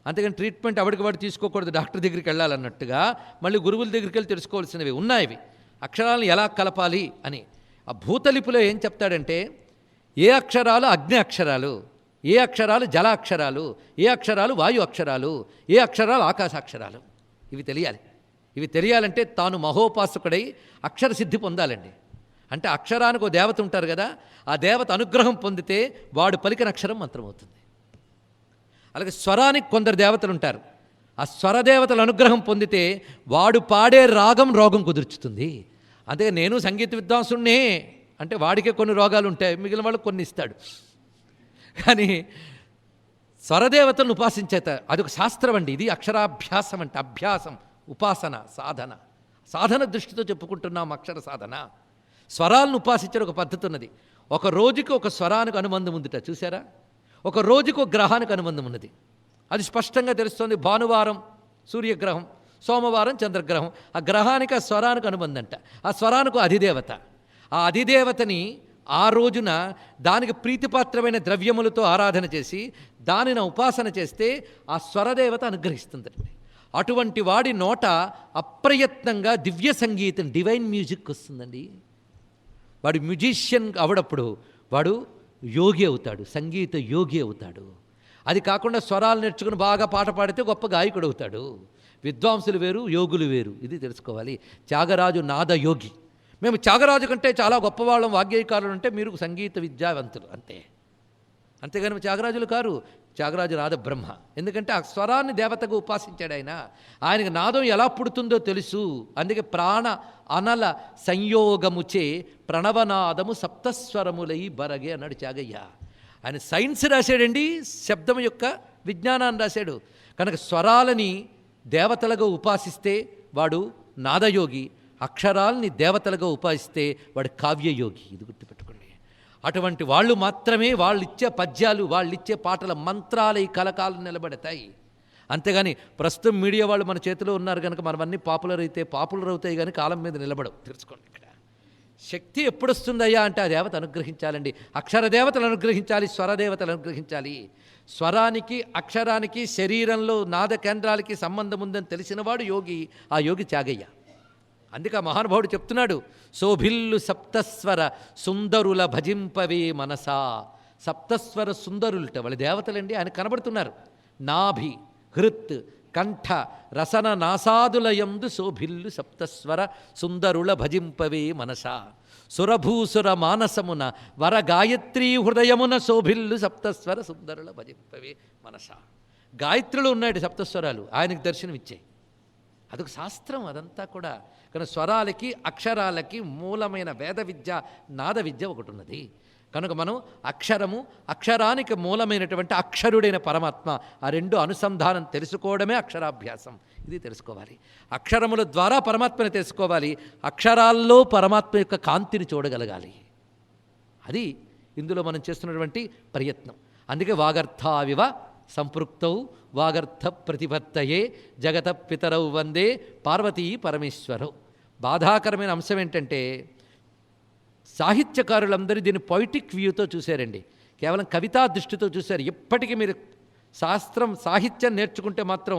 అంతేగాని ట్రీట్మెంట్ అవిడికి వాడు తీసుకోకూడదు, డాక్టర్ దగ్గరికి వెళ్ళాలన్నట్టుగా. మళ్ళీ గురువుల దగ్గరికి వెళ్ళి తెలుసుకోవాల్సినవి ఉన్నాయివి. అక్షరాలను ఎలా కలపాలి అని. ఆ భూతలిపిలో ఏం చెప్తాడంటే ఏ అక్షరాలు అగ్ని అక్షరాలు, ఏ అక్షరాలు జల అక్షరాలు, ఏ అక్షరాలు వాయు అక్షరాలు, ఏ అక్షరాలు ఆకాశ అక్షరాలు, ఇవి తెలియాలి. ఇవి తెలియాలంటే తాను మహోపాసకుడై అక్షర సిద్ధి పొందాలండి. అంటే అక్షరానికి ఒక దేవత ఉంటారు కదా, ఆ దేవత అనుగ్రహం పొందితే వాడు పలికిన అక్షరం మంత్రం అవుతుంది. అలాగే స్వరానికి కొందరు దేవతలు ఉంటారు. ఆ స్వరదేవతల అనుగ్రహం పొందితే వాడు పాడే రాగం రోగం కుదుర్చుతుంది. అంతే నేను సంగీత విద్వాంసుణ్ణే అంటే వాడికే కొన్ని రోగాలు ఉంటాయి, మిగిలిన వాళ్ళు కొన్ని ఇస్తాడు. కానీ స్వరదేవతలను ఉపాసించేత అదొక శాస్త్రం అండి. ఇది అక్షరాభ్యాసం అంటే అభ్యాసం, ఉపాసన, సాధన. సాధన దృష్టితో చెప్పుకుంటున్నాం అక్షర సాధన. స్వరాలను ఉపాసించే ఒక పద్ధతి ఉన్నది. ఒక రోజుకి ఒక స్వరానికి అనుబంధం ఉందిట, చూసారా? ఒక రోజుకి ఒక గ్రహానికి అనుబంధం ఉన్నది. అది స్పష్టంగా తెలుస్తుంది. భానువారం సూర్యగ్రహం, సోమవారం చంద్రగ్రహం. ఆ గ్రహానికి ఆ స్వరానికి అనుబంధంట. ఆ స్వరానికి అధిదేవత. ఆ అధిదేవతని ఆ రోజున దానికి ప్రీతిపాత్రమైన ద్రవ్యములతో ఆరాధన చేసి దానిని ఉపాసన చేస్తే ఆ స్వరదేవత అనుగ్రహిస్తుందండి. అటువంటి వాడి నోట అప్రయత్నంగా దివ్య సంగీతం, డివైన్ మ్యూజిక్ వస్తుందండి. వాడు మ్యూజిషియన్ అవడప్పుడు వాడు యోగి అవుతాడు, సంగీత యోగి అవుతాడు. అది కాకుండా స్వరాలు నేర్చుకుని బాగా పాట పాడితే గొప్ప గాయకుడు అవుతాడు. విద్వాంసులు వేరు, యోగులు వేరు, ఇది తెలుసుకోవాలి. త్యాగరాజు నాదయోగి. మేము త్యాగరాజు కంటే చాలా గొప్పవాళ్ళం, వాగ్గేయకారులు అంటే మీరు సంగీత విద్యావంతులు అంతే. అంతేగాని త్యాగరాజులు కారు. త్యాగరాజు నాద బ్రహ్మ. ఎందుకంటే ఆ స్వరాన్ని దేవతగా ఉపాసించాడు ఆయన. ఆయనకు నాదం ఎలా పుడుతుందో తెలుసు. అందుకే ప్రాణ అనల సంయోగముచే ప్రణవనాదము సప్తస్వరములై బరగే అన్నాడు త్యాగయ్య. ఆయన సైన్స్ రాశాడండి, శబ్దం యొక్క విజ్ఞానాన్ని రాశాడు. కనుక స్వరాలని దేవతలుగా ఉపాసిస్తే వాడు నాదయోగి, అక్షరాల్ని దేవతలుగా ఉపాసిస్తే వాడు కావ్యయోగి. ఇది గుర్తుపెట్టుకోండి. అటువంటి వాళ్ళు మాత్రమే వాళ్ళిచ్చే పద్యాలు, వాళ్ళిచ్చే పాటల మంత్రాలు ఈ కలకాలం నిలబడతాయి. అంతేగాని ప్రస్తుతం మీడియా వాళ్ళు మన చేతిలో ఉన్నారు కనుక మనవన్నీ పాపులర్ అవుతాయి కానీ కాలం మీద నిలబడవు. తెలుసుకోండి. ఇక్కడ శక్తి ఎప్పుడు వస్తుందయ్యా అంటే ఆ దేవత అనుగ్రహించాలండి. అక్షర దేవతలు అనుగ్రహించాలి, స్వరదేవతలు అనుగ్రహించాలి. స్వరానికి అక్షరానికి శరీరంలో నాద కేంద్రాలకి సంబంధం ఉందని తెలిసినవాడు యోగి. ఆ యోగి త్యాగయ్య. అందుకే ఆ మహానుభావుడు చెప్తున్నాడు, శోభిల్లు సప్తస్వర సుందరుల భజింపవే మనసా. సప్తస్వర సుందరులట వాళ్ళ దేవతలండి, ఆయన కనబడుతున్నారు. నాభి, హృత్, కంఠ, రసన, నాసాదులయందు శోభిల్లు సప్తస్వర సుందరుల భజింపవే మనసా. సురభూసుర మానసమున వర గాయత్రీ హృదయమున శోభిల్లు సప్తస్వర సుందరుల భజింపవే మనసా. గాయత్రులు ఉన్నాడు సప్తస్వరాలు, ఆయనకు దర్శనమిచ్చాయి. అదొక శాస్త్రం అదంతా కూడా. కానీ స్వరాలకి అక్షరాలకి మూలమైన వేద విద్య నాద విద్య ఒకటి ఉన్నది. కనుక మనం అక్షరము, అక్షరానికి మూలమైనటువంటి అక్షరుడైన పరమాత్మ, ఆ రెండు అనుసంధానం తెలుసుకోవడమే అక్షరాభ్యాసం. ఇది తెలుసుకోవాలి. అక్షరముల ద్వారా పరమాత్మని తెలుసుకోవాలి. అక్షరాల్లో పరమాత్మ యొక్క కాంతిని చూడగలగాలి. అది ఇందులో మనం చేస్తున్నటువంటి ప్రయత్నం. అందుకే వాగర్థావివ సంపృక్తౌ వాగర్థ ప్రతిపత్తయే జగత పితరౌ వందే పార్వతీ పరమేశ్వరౌ. బాధాకరమైన అంశం ఏంటంటే సాహిత్యకారులందరూ దీన్ని పొయిటిక్ వ్యూతో చూశారండి. కేవలం కవితా దృష్టితో చూశారు. ఎప్పటికీ మీరు సాహిత్యం నేర్చుకుంటే మాత్రం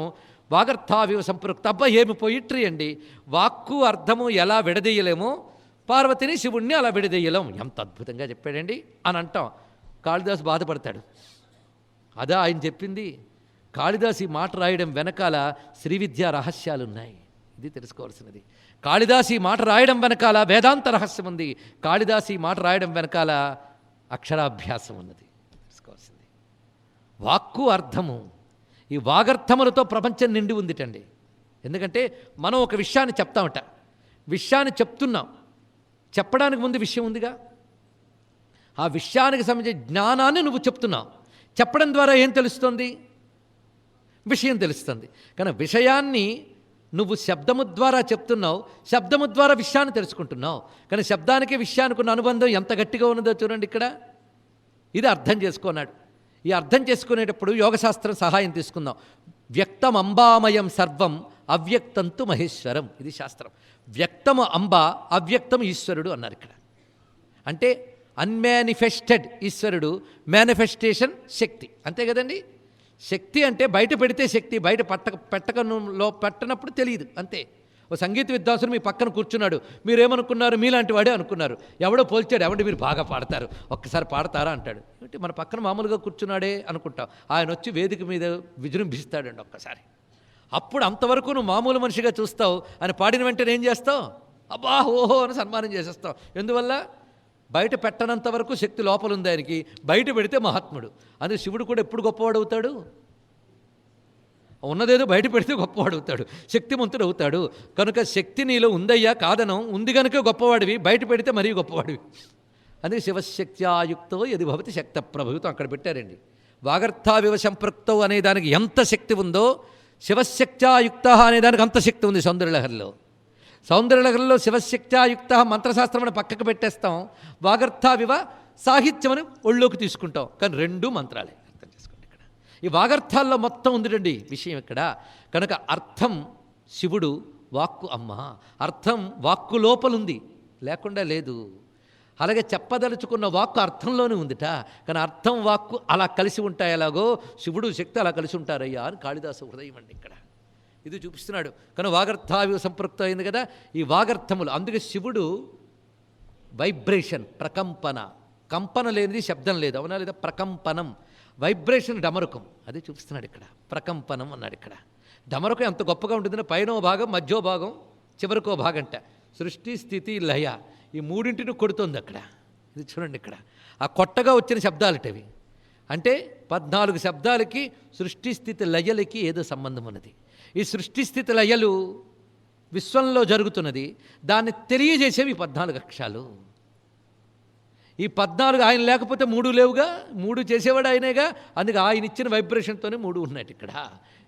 వాగర్థావివ సంపృక్త, అబ్బా ఏమి పొయిట్రీ అండి. వాక్కు అర్థము ఎలా విడదీయలేమో పార్వతిని శివుణ్ణి అలా విడదీయలేం. ఎంత అద్భుతంగా చెప్పాడండి అని అంటాం. కాళిదాసు బాధపడతాడు. అదా ఆయన చెప్పింది. కాళిదాసు ఈ మాట రాయడం వెనకాల శ్రీవిద్యా రహస్యాలున్నాయి. ఇది తెలుసుకోవాల్సినది. కాళిదాసు ఈ మాట రాయడం వెనకాల వేదాంత రహస్యం ఉంది. కాళిదాసు ఈ మాట రాయడం వెనకాల అక్షరాభ్యాసం ఉన్నది. తెలుసుకోవాల్సింది. వాక్కు అర్థము, ఈ వాగర్థములతో ప్రపంచం నిండి ఉందిటండి. ఎందుకంటే మనం ఒక విషయాన్ని చెప్తామట, విషయాన్ని చెప్తున్నాం, చెప్పడానికి ముందు విషయం ఉందిగా. ఆ విషయానికి సంబంధించిన జ్ఞానాన్ని నువ్వు చెప్తున్నావు. చెప్పడం ద్వారా ఏం తెలుస్తుంది? విషయం తెలుస్తుంది. కానీ విషయాన్ని నువ్వు శబ్దము ద్వారా చెప్తున్నావు, శబ్దము ద్వారా విషయాన్ని తెలుసుకుంటున్నావు. కానీ శబ్దానికి విషయానికి ఉన్న అనుబంధం ఎంత గట్టిగా ఉన్నదో చూడండి ఇక్కడ. ఇది అర్థం చేసుకున్నాడు. ఈ అర్థం చేసుకునేటప్పుడు యోగశాస్త్రం సహాయం తీసుకుందాం. వ్యక్తం అంబామయం సర్వం అవ్యక్తంతు మహేశ్వరం. ఇది శాస్త్రం. వ్యక్తము అంబ, అవ్యక్తం ఈశ్వరుడు అన్నారు ఇక్కడ. అంటే అన్మానిఫెస్టెడ్ ఈశ్వరుడు, మేనిఫెస్టేషన్ శక్తి. అంతే కదండి. శక్తి అంటే బయట పెడితే శక్తి, బయట పెట్టకంలో పెట్టనప్పుడు తెలియదు. అంతే. ఓ సంగీత విద్వాంసుడు మీ పక్కన కూర్చున్నాడు, మీరేమనుకున్నారు? మీలాంటి వాడే అనుకున్నారు. ఎవడో పోల్చాడు, ఎవడి మీరు బాగా పాడతారు, ఒక్కసారి పాడతారా అంటాడు. అంటే మన పక్కన మామూలుగా కూర్చున్నాడే అనుకుంటాం. ఆయన వచ్చి వేదిక మీద విజృంభిస్తాడండి ఒక్కసారి. అప్పుడు అంతవరకు నువ్వు మామూలు మనిషిగా చూస్తావు. ఆయన పాడిన వెంటనే ఏం చేస్తావు? అబ్బా ఓహో అని సన్మానం చేసేస్తావు. ఎందువల్ల? బయట పెట్టనంత వరకు శక్తి లోపల ఉంది ఆయనకి, బయట పెడితే మహాత్ముడు. అందుకే శివుడు కూడా ఎప్పుడు గొప్పవాడు అవుతాడు? ఉన్నదేదో బయట పెడితే గొప్పవాడు అవుతాడు, శక్తిమంతుడు అవుతాడు. కనుక శక్తి నీలో ఉందయ్యా, కాదనం, ఉంది కనుక గొప్పవాడివి, బయట పెడితే మరీ గొప్పవాడివి. అందుకే శివశక్త్యాయుక్తో యది భవతి శక్త ప్రభుత్వం అక్కడ పెట్టారండి. వాగర్థావివ సంపృక్తో అనే దానికి ఎంత శక్తి ఉందో శివశక్త్యాయుక్త అనే దానికి అంత శక్తి ఉంది సౌందర్యలహరిలో. సౌందర్యలహరిలో శివశక్త్యాయుక్త మంత్రశాస్త్రం అని పక్కకు పెట్టేస్తాం, వాగర్థావివ సాహిత్యమని ఒళ్ళోకి తీసుకుంటాం. కానీ రెండూ మంత్రాలే. అర్థం చేసుకోండి. ఇక్కడ ఈ వాగర్థాల్లో మొత్తం ఉందిటండి విషయం ఇక్కడ. కనుక అర్థం శివుడు, వాక్కు అమ్మ. అర్థం వాక్కు లోపలుంది, లేకుండా లేదు. అలాగే చెప్పదలుచుకున్న వాక్కు అర్థంలోనే ఉందిట. కానీ అర్థం వాక్కు అలా కలిసి ఉంటాయి. ఎలాగో శివుడు శక్తి అలా కలిసి ఉంటారయ్యా అని కాళిదాసు హృదయం అండి ఇక్కడ. ఇది చూపిస్తున్నాడు. కానీ వాగర్థావివ సంపృక్తం అయింది కదా ఈ వాగర్థములు. అందుకే శివుడు వైబ్రేషన్, ప్రకంపన. కంపన లేనిది శబ్దం లేదు, అవునా లేదా? ప్రకంపనం, వైబ్రేషన్, డమరుకం. అది చూపిస్తున్నాడు ఇక్కడ. ప్రకంపనం అన్నాడు ఇక్కడ. డమరుకం ఎంత గొప్పగా ఉంటుందో, పైనో భాగం, మధ్యో భాగం, చివరికో భాగంట. సృష్టి, స్థితి, లయ, ఈ మూడింటిని కొడుతుంది అక్కడ. ఇది చూడండి ఇక్కడ. ఆ కొట్టగా వచ్చిన శబ్దాలటవి. అంటే 14 శబ్దాలకి సృష్టి, స్థితి, లయలకి ఏదో సంబంధం ఉన్నది. ఈ సృష్టి, స్థితి, లయలు విశ్వంలో జరుగుతున్నది. దాన్ని తెలియజేసేవి 14 అక్షరాలు. ఈ 14 ఆయన లేకపోతే 3 లేవుగా, 3 చేసేవాడు ఆయనేగా. అందుకే ఆయన ఇచ్చిన వైబ్రేషన్తోనే 3 ఉన్నాయి ఇక్కడ.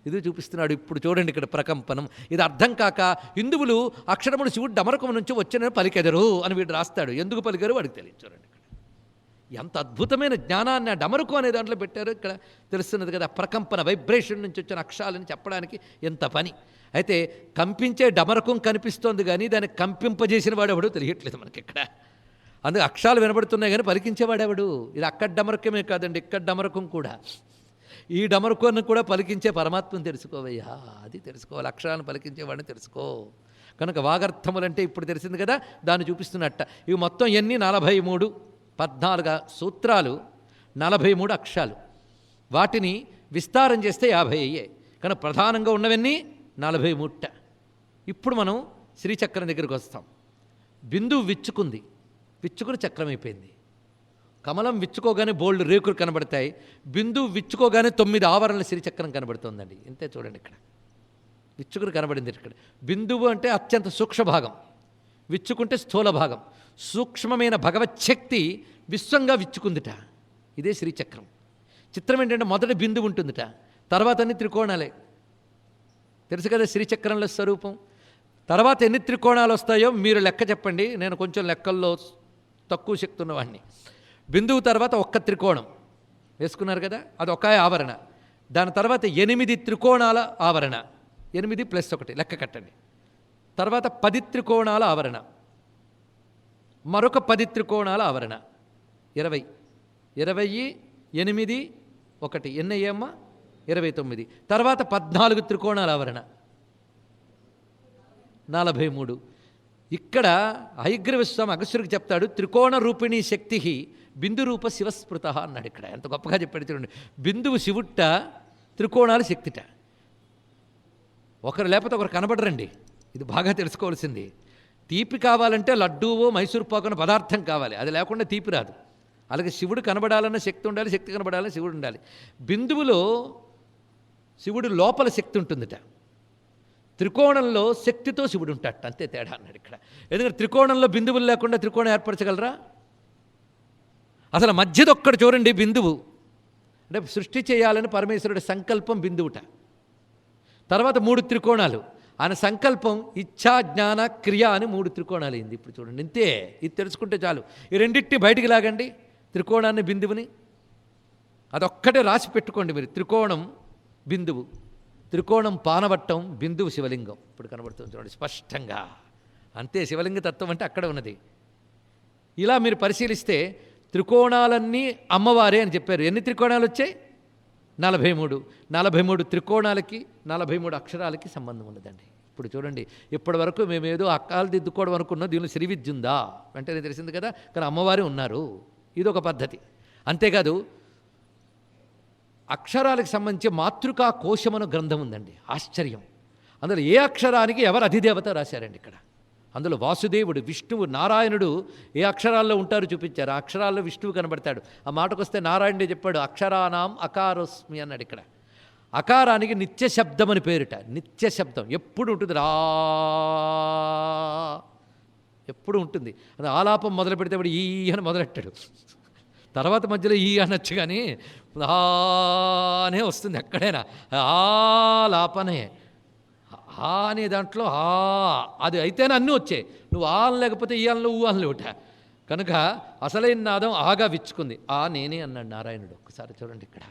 ఇది చూపిస్తున్నాడు. ఇప్పుడు చూడండి ఇక్కడ ప్రకంపనం. ఇది అర్థం కాక హిందువులు అక్షరములు శివుడు డమరకం నుంచి వచ్చిన పలికెదరు అని వీడు రాస్తాడు. ఎందుకు పలికారు వాడికి తెలియదు. చూడండి ఇక్కడ ఎంత అద్భుతమైన జ్ఞానాన్ని ఆ డమరుకు అనే దాంట్లో పెట్టారు. ఇక్కడ తెలుస్తున్నది కదా, ప్రకంపన, వైబ్రేషన్ నుంచి వచ్చిన అక్షరాలని చెప్పడానికి ఎంత పని. అయితే కంపించే డమరకం కనిపిస్తోంది కానీ దాన్ని కంపింపజేసిన వాడెవడో తెలియట్లేదు మనకి ఇక్కడ. అందుకే అక్షరాలు వినబడుతున్నాయి కానీ పలికించేవాడెవడు? ఇది అక్కడ డమరకమే కాదండి, ఇక్కడ డమరకం కూడా. ఈ డమరుకోను కూడా పలికించే పరమాత్మను తెలుసుకోవయ్యా. అది తెలుసుకోవాలి. అక్షరాలను పలికించేవాడిని తెలుసుకో. కనుక వాగర్థములంటే ఇప్పుడు తెలిసింది కదా, దాన్ని చూపిస్తున్నట్ట. ఇవి మొత్తం ఎన్ని? 43. 14 సూత్రాలు, 43 అక్షరాలు. వాటిని విస్తారం చేస్తే 50 అయ్యాయి. కానీ ప్రధానంగా ఉన్నవన్నీ 43. ఇప్పుడు మనం శ్రీచక్రం దగ్గరికి వస్తాం. బిందువు విచ్చుకుంది, విచ్చుకుని చక్రం అయిపోయింది. కమలం విచ్చుకోగానే బోల్డ్ రేకులు కనబడతాయి. బిందువు విచ్చుకోగానే 9 ఆవరణల శ్రీచక్రం కనబడుతుందండి. ఇంతే చూడండి ఇక్కడ. విచ్చుకుని కనబడింది ఇక్కడ. బిందువు అంటే అత్యంత సూక్ష్మ భాగం, విచ్చుకుంటే స్థూల భాగం. సూక్ష్మమైన భగవచ్ఛక్తి విశ్వంగా విచ్చుకుందిట. ఇదే శ్రీచక్రం. చిత్రం ఏంటంటే మొదటి బిందువు ఉంటుందిట, తర్వాత అన్ని త్రికోణాలే. తెలుసు కదా శ్రీచక్రంలో స్వరూపం. తర్వాత ఎన్ని త్రికోణాలు వస్తాయో మీరు లెక్క చెప్పండి. నేను కొంచెం లెక్కల్లో తక్కువ శక్తి ఉన్నవాడిని. బిందువు తర్వాత ఒక్క త్రికోణం వేసుకున్నారు కదా, అది ఒక ఆవరణ. దాని తర్వాత 8 త్రికోణాల ఆవరణ, 8 + 1 లెక్క కట్టండి. తర్వాత 10 త్రికోణాల ఆవరణ, మరొక 10 త్రికోణాల ఆవరణ, 20. 20, 8, 1 ఎన్ని అయ్యామ్మా? 29. తర్వాత 14 త్రికోణాల ఆవరణ, 43. ఇక్కడ హయగ్రీవస్వామి అగస్త్యుడికి చెప్తాడు, త్రికోణ రూపిణీ శక్తి బిందు రూప శివస్మృత అన్నాడు. ఇక్కడ ఎంత గొప్పగా చెప్పాడు చూడండి. బిందువు శివుట్ట, త్రికోణాలు శక్తిట. ఒకరు లేకపోతే ఒకరు కనబడరండి. ఇది బాగా తెలుసుకోవాల్సింది. తీపి కావాలంటే లడ్డూవో మైసూర్ పాకున పదార్థం కావాలి, అది లేకుండా తీపి రాదు. అలాగే శివుడు కనబడాలన్న శక్తి ఉండాలి, శక్తి కనబడాలన్న శివుడు ఉండాలి. బిందువులో శివుడు లోపల శక్తి ఉంటుందిట, త్రికోణంలో శక్తితో శివుడు ఉంటాడట. అంతే తేడా అన్నాడు ఇక్కడ. ఎందుకంటే త్రికోణంలో బిందువులు లేకుండా త్రికోణం ఏర్పరచగలరా? అసలు మధ్యదొక్కడు చూడండి బిందువు. అంటే సృష్టి చేయాలని పరమేశ్వరుడి సంకల్పం బిందువుట. తర్వాత 3 త్రికోణాలు, ఆయన సంకల్పం ఇచ్ఛా జ్ఞాన క్రియ అని 3 త్రికోణాలు అయింది. ఇప్పుడు చూడండి, ఇంతే. ఇది తెలుసుకుంటే చాలు. ఈ రెండింటిని బయటికి లాగండి, త్రికోణాన్ని బిందువుని. అదొక్కటే రాసి పెట్టుకోండి మీరు. త్రికోణం బిందువు, త్రికోణం పానవట్టం, బిందువు శివలింగం. ఇప్పుడు కనబడుతుంది చూడండి స్పష్టంగా. అంతే, శివలింగ తత్వం అంటే అక్కడ ఉన్నది. ఇలా మీరు పరిశీలిస్తే త్రికోణాలన్నీ అమ్మవారే అని చెప్పారు. ఎన్ని త్రికోణాలు వచ్చాయి? 43. 43 త్రికోణాలకి 43 అక్షరాలకి సంబంధం ఉన్నదండి. ఇప్పుడు చూడండి, ఇప్పటి వరకు మేమేదో అక్కాలు దిద్దుకోవడం అనుకున్నాం, దీనిలో శ్రీ విద్య ఉందా వెంటనే తెలిసింది కదా. కానీ అమ్మవారే ఉన్నారు, ఇదొక పద్ధతి. అంతేకాదు అక్షరాలకు సంబంధించి మాతృకా కోశమను గ్రంథం ఉందండి. ఆశ్చర్యం. అందులో ఏ అక్షరానికి ఎవరు అధిదేవత రాశారండి ఇక్కడ. అందులో వాసుదేవుడు, విష్ణువు, నారాయణుడు ఏ అక్షరాల్లో ఉంటారో చూపించారు. ఆ అక్షరాల్లో విష్ణువు కనబడతాడు. ఆ మాటకు వస్తే నారాయణుడే చెప్పాడు, అక్షరానాం అకారోస్మి అన్నాడు. ఇక్కడ అకారానికి నిత్య శబ్దం అని పేరుట. నిత్య శబ్దం ఎప్పుడు ఉంటుంది, రా ఎప్పుడు ఉంటుంది. అది ఆలాపం మొదలు పెడితే ఈ అని మొదలెట్టాడు, తర్వాత మధ్యలో ఈ అనొచ్చు, కానీ అనే వస్తుంది ఎక్కడైనా. ఆలాపనే, ఆ అనే దాంట్లో అది అయితేనే అన్నీ వచ్చాయి. నువ్వు ఆన్ లేకపోతే ఈ అన్లో ఊ అన్లు ఒకట. కనుక అసలైన నాదం ఆగా విచ్చుకుంది. నేనే అన్నాడు నారాయణుడు. ఒక్కసారి చూడండి ఇక్కడ.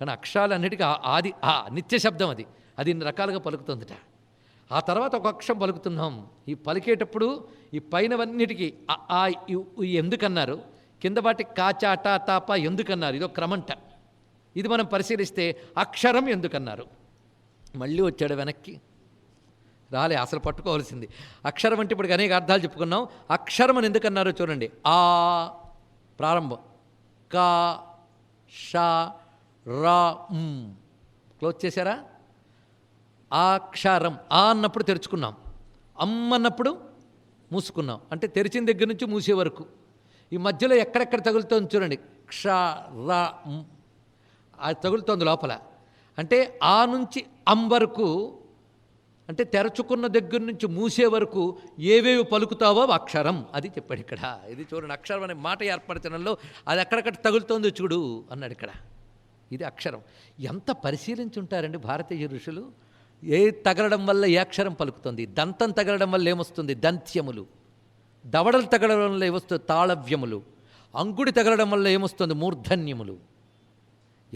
కానీ అక్షరాలన్నిటికీ ఆది నిత్య శబ్దం, అది ఇన్ని రకాలుగా పలుకుతుందిట. ఆ తర్వాత ఒక అక్షరం పలుకుతున్నాం. ఈ పలికేటప్పుడు ఈ పైనవన్నిటికీ ఎందుకన్నారు, కింద వాటికి కాచాట తాప ఎందుకన్నారు, ఇదో క్రమంట. ఇది మనం పరిశీలిస్తే అక్షరం ఎందుకన్నారు. మళ్ళీ వచ్చాడు వెనక్కి, రాలే, అసలు పట్టుకోవాల్సింది. అక్షరం అంటే ఇప్పుడు అనేక అర్థాలు చెప్పుకున్నాం. అక్షరం అని ఎందుకన్నారో చూడండి. ఆ ప్రారంభం, కా షా రా క్లోజ్ చేశారా? అక్షరం. అన్నప్పుడు తెరుచుకున్నాం, అన్నప్పుడు మూసుకున్నాం. అంటే తెరిచిన దగ్గర నుంచి మూసే వరకు ఈ మధ్యలో ఎక్కడెక్కడ తగులుతోంది చూడండి. క్ష రా అది తగులుతోంది లోపల. అంటే ఆ నుంచి వరకు, అంటే తెరచుకున్న దగ్గర నుంచి మూసే వరకు ఏవేవి పలుకుతావో అక్షరం, అది చెప్పాడు ఇక్కడ. ఇది చూడండి, అక్షరం అనే మాట ఏర్పరచడంలో అది ఎక్కడెక్కడ తగులుతోందో చూడు అన్నాడు ఇక్కడ. ఇది అక్షరం. ఎంత పరిశీలించుంటారండి భారతీయ ఋషులు. ఏ తగలడం వల్ల ఏ అక్షరం పలుకుతుంది, దంతం తగలడం వల్ల ఏమొస్తుంది, దంత్యములు. దవడలు తగలడం వల్ల ఏమొస్తుంది, తాళవ్యములు. అంగుడి తగలడం వల్ల ఏమొస్తుంది, మూర్ధన్యములు.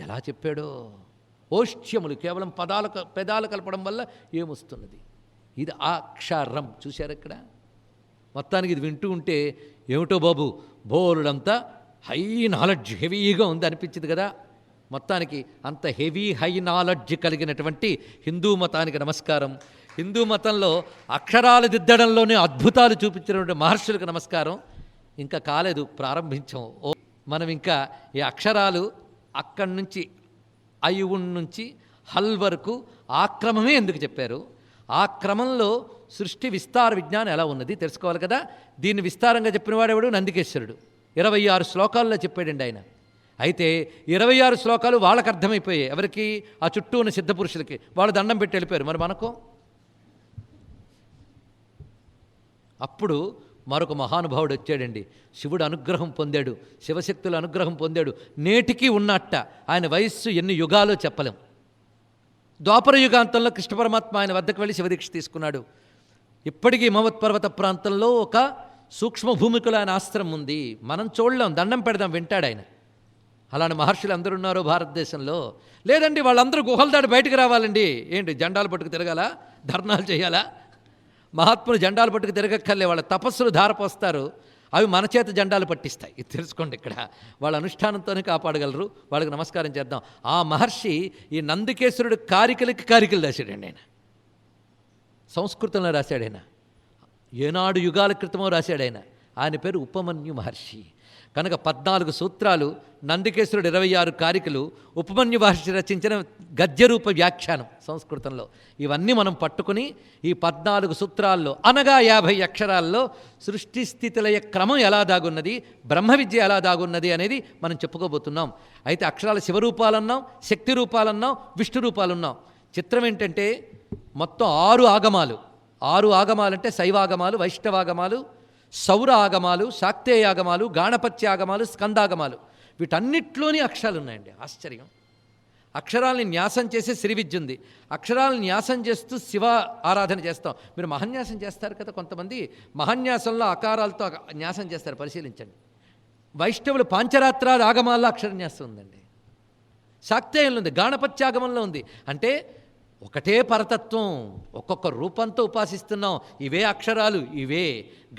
ఎలా చెప్పాడో. ఓష్ట్యములు, కేవలం పెదాలు కలపడం వల్ల ఏమొస్తున్నది, ఇది అక్షరం. చూశారు ఇక్కడ. మొత్తానికి ఇది వింటూ ఉంటే ఏమిటో బాబు, బోలుడంతా హై నాలెడ్జ్, హెవీగా ఉంది అనిపించింది కదా. మొత్తానికి అంత హెవీ హై నాలెడ్జ్ కలిగినటువంటి హిందూ మతానికి నమస్కారం. హిందూ మతంలో అక్షరాలు దిద్దడంలోనే అద్భుతాలు చూపించినటువంటి మహర్షులకు నమస్కారం. ఇంకా కాలేదు, ప్రారంభించాం. మనం ఇంకా ఈ అక్షరాలు అక్కడి నుంచి ఐవున్ నుంచి హల్ వరకు ఆ క్రమమే ఎందుకు చెప్పారు, ఆ క్రమంలో సృష్టి విస్తార విజ్ఞానం ఎలా ఉన్నది తెలుసుకోవాలి కదా. దీన్ని విస్తారంగా చెప్పినవాడెవడు, నందికేశ్వరుడు. 26 శ్లోకాల్లో చెప్పాడండి ఆయన. అయితే 26 శ్లోకాలు వాళ్ళకు అర్థమైపోయాయి. ఎవరికి? ఆ చుట్టూ ఉన్న సిద్ధపురుషులకి. వాళ్ళు దండం పెట్టి వెళ్ళిపోయారు. మరి మనకు అప్పుడు మరొక మహానుభావుడు వచ్చాడండి. శివుడు అనుగ్రహం పొందాడు, శివశక్తుల అనుగ్రహం పొందాడు. నేటికి ఉన్నట్ట. ఆయన వయస్సు ఎన్ని యుగాలో చెప్పలేం. ద్వాపర యుగాంతంలో కృష్ణ పరమాత్మ ఆయన వద్దకు వెళ్ళి శివదీక్ష తీసుకున్నాడు. ఇప్పటికీ హిమవత్ పర్వత ప్రాంతంలో ఒక సూక్ష్మ భూమికలో ఆయన ఆశ్రమం ఉంది. మనం చూడలేం, దండం పెడదాం, వింటాడు ఆయన. అలాంటి మహర్షులు అందరూ ఉన్నారో భారతదేశంలో? లేదండి, వాళ్ళందరూ గుహల దాటి బయటకు రావాలండి. ఏంటి, జెండాలు పట్టుకు తిరగాలా, ధర్నాలు చేయాలా? మహాత్ములు జెండాలు పట్టుకు తిరగక్కర్లే, వాళ్ళ తపస్సులు ధారపోస్తారు, అవి మన చేత జెండాలు పట్టిస్తాయి. ఇది తెలుసుకోండి. ఇక్కడ వాళ్ళ అనుష్ఠానంతోనే కాపాడగలరు. వాళ్ళకి నమస్కారం చేద్దాం. ఆ మహర్షి ఈ నందికేశ్వరుడు కారికలు రాశాడండి. ఆయన సంస్కృతంలో రాశాడు. ఆయన ఏనాడు యుగాల క్రితమో రాశాడు. ఆయన పేరు ఉపమన్యు మహర్షి. కనుక 14 సూత్రాలు, నందికేశ్వరుడు 26 కారికలు, ఉపమన్యు మహర్షి రచించిన గద్యరూప వ్యాఖ్యానం సంస్కృతంలో. ఇవన్నీ మనం పట్టుకుని ఈ 14 సూత్రాల్లో అనగా 50 అక్షరాల్లో సృష్టి స్థితిలయ క్రమం ఎలా దాగున్నది, బ్రహ్మ విద్య ఎలా దాగున్నది అనేది మనం చెప్పుకోబోతున్నాం. అయితే అక్షరాల శివరూపాలన్నాం, శక్తి రూపాలన్నాం, విష్ణు రూపాలున్నాం. చిత్రం ఏంటంటే మొత్తం 6 ఆగమాలు. 6 ఆగమాలంటే శైవాగమాలు, వైష్ణవాగమాలు, సౌర ఆగమాలు, శాక్తేయ ఆగమాలు, గాణపత్య ఆగమాలు, స్కందాగమాలు. వీటన్నిట్లోని అక్షరాలు ఉన్నాయండి. ఆశ్చర్యం. అక్షరాలని న్యాసం చేసే శ్రీ విద్య ఉంది. అక్షరాలను న్యాసం చేస్తూ శివ ఆరాధన చేస్తాం. మీరు మహాన్యాసం చేస్తారు కదా, కొంతమంది మహాన్యాసంలో అకారాలతో న్యాసం చేస్తారు, పరిశీలించండి. వైష్ణవులు పాంచరాత్రాది ఆగమాల్లో అక్షరన్యాసం ఉందండి. శాక్తేయంలో ఉంది, గాణపత్యాగమంలో ఉంది. అంటే ఒకటే పరతత్వం, ఒక్కొక్క రూపంతో ఉపాసిస్తున్నాం. ఇవే అక్షరాలు, ఇవే.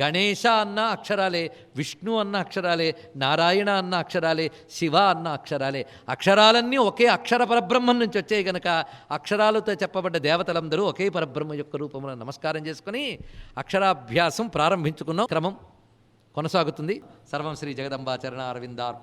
గణేశ అన్న అక్షరాలే, విష్ణు అన్న అక్షరాలే, నారాయణ అన్న అక్షరాలే, శివ అన్న అక్షరాలే. అక్షరాలన్నీ ఒకే అక్షర పరబ్రహ్మం నుంచి వచ్చాయి గనక అక్షరాలతో చెప్పబడ్డ దేవతలందరూ ఒకే పరబ్రహ్మ యొక్క రూపంలో నమస్కారం చేసుకుని అక్షరాభ్యాసం ప్రారంభించుకున్నాం. క్రమం కొనసాగుతుంది. సర్వం శ్రీ జగదంబాచరణ అరవిందార్.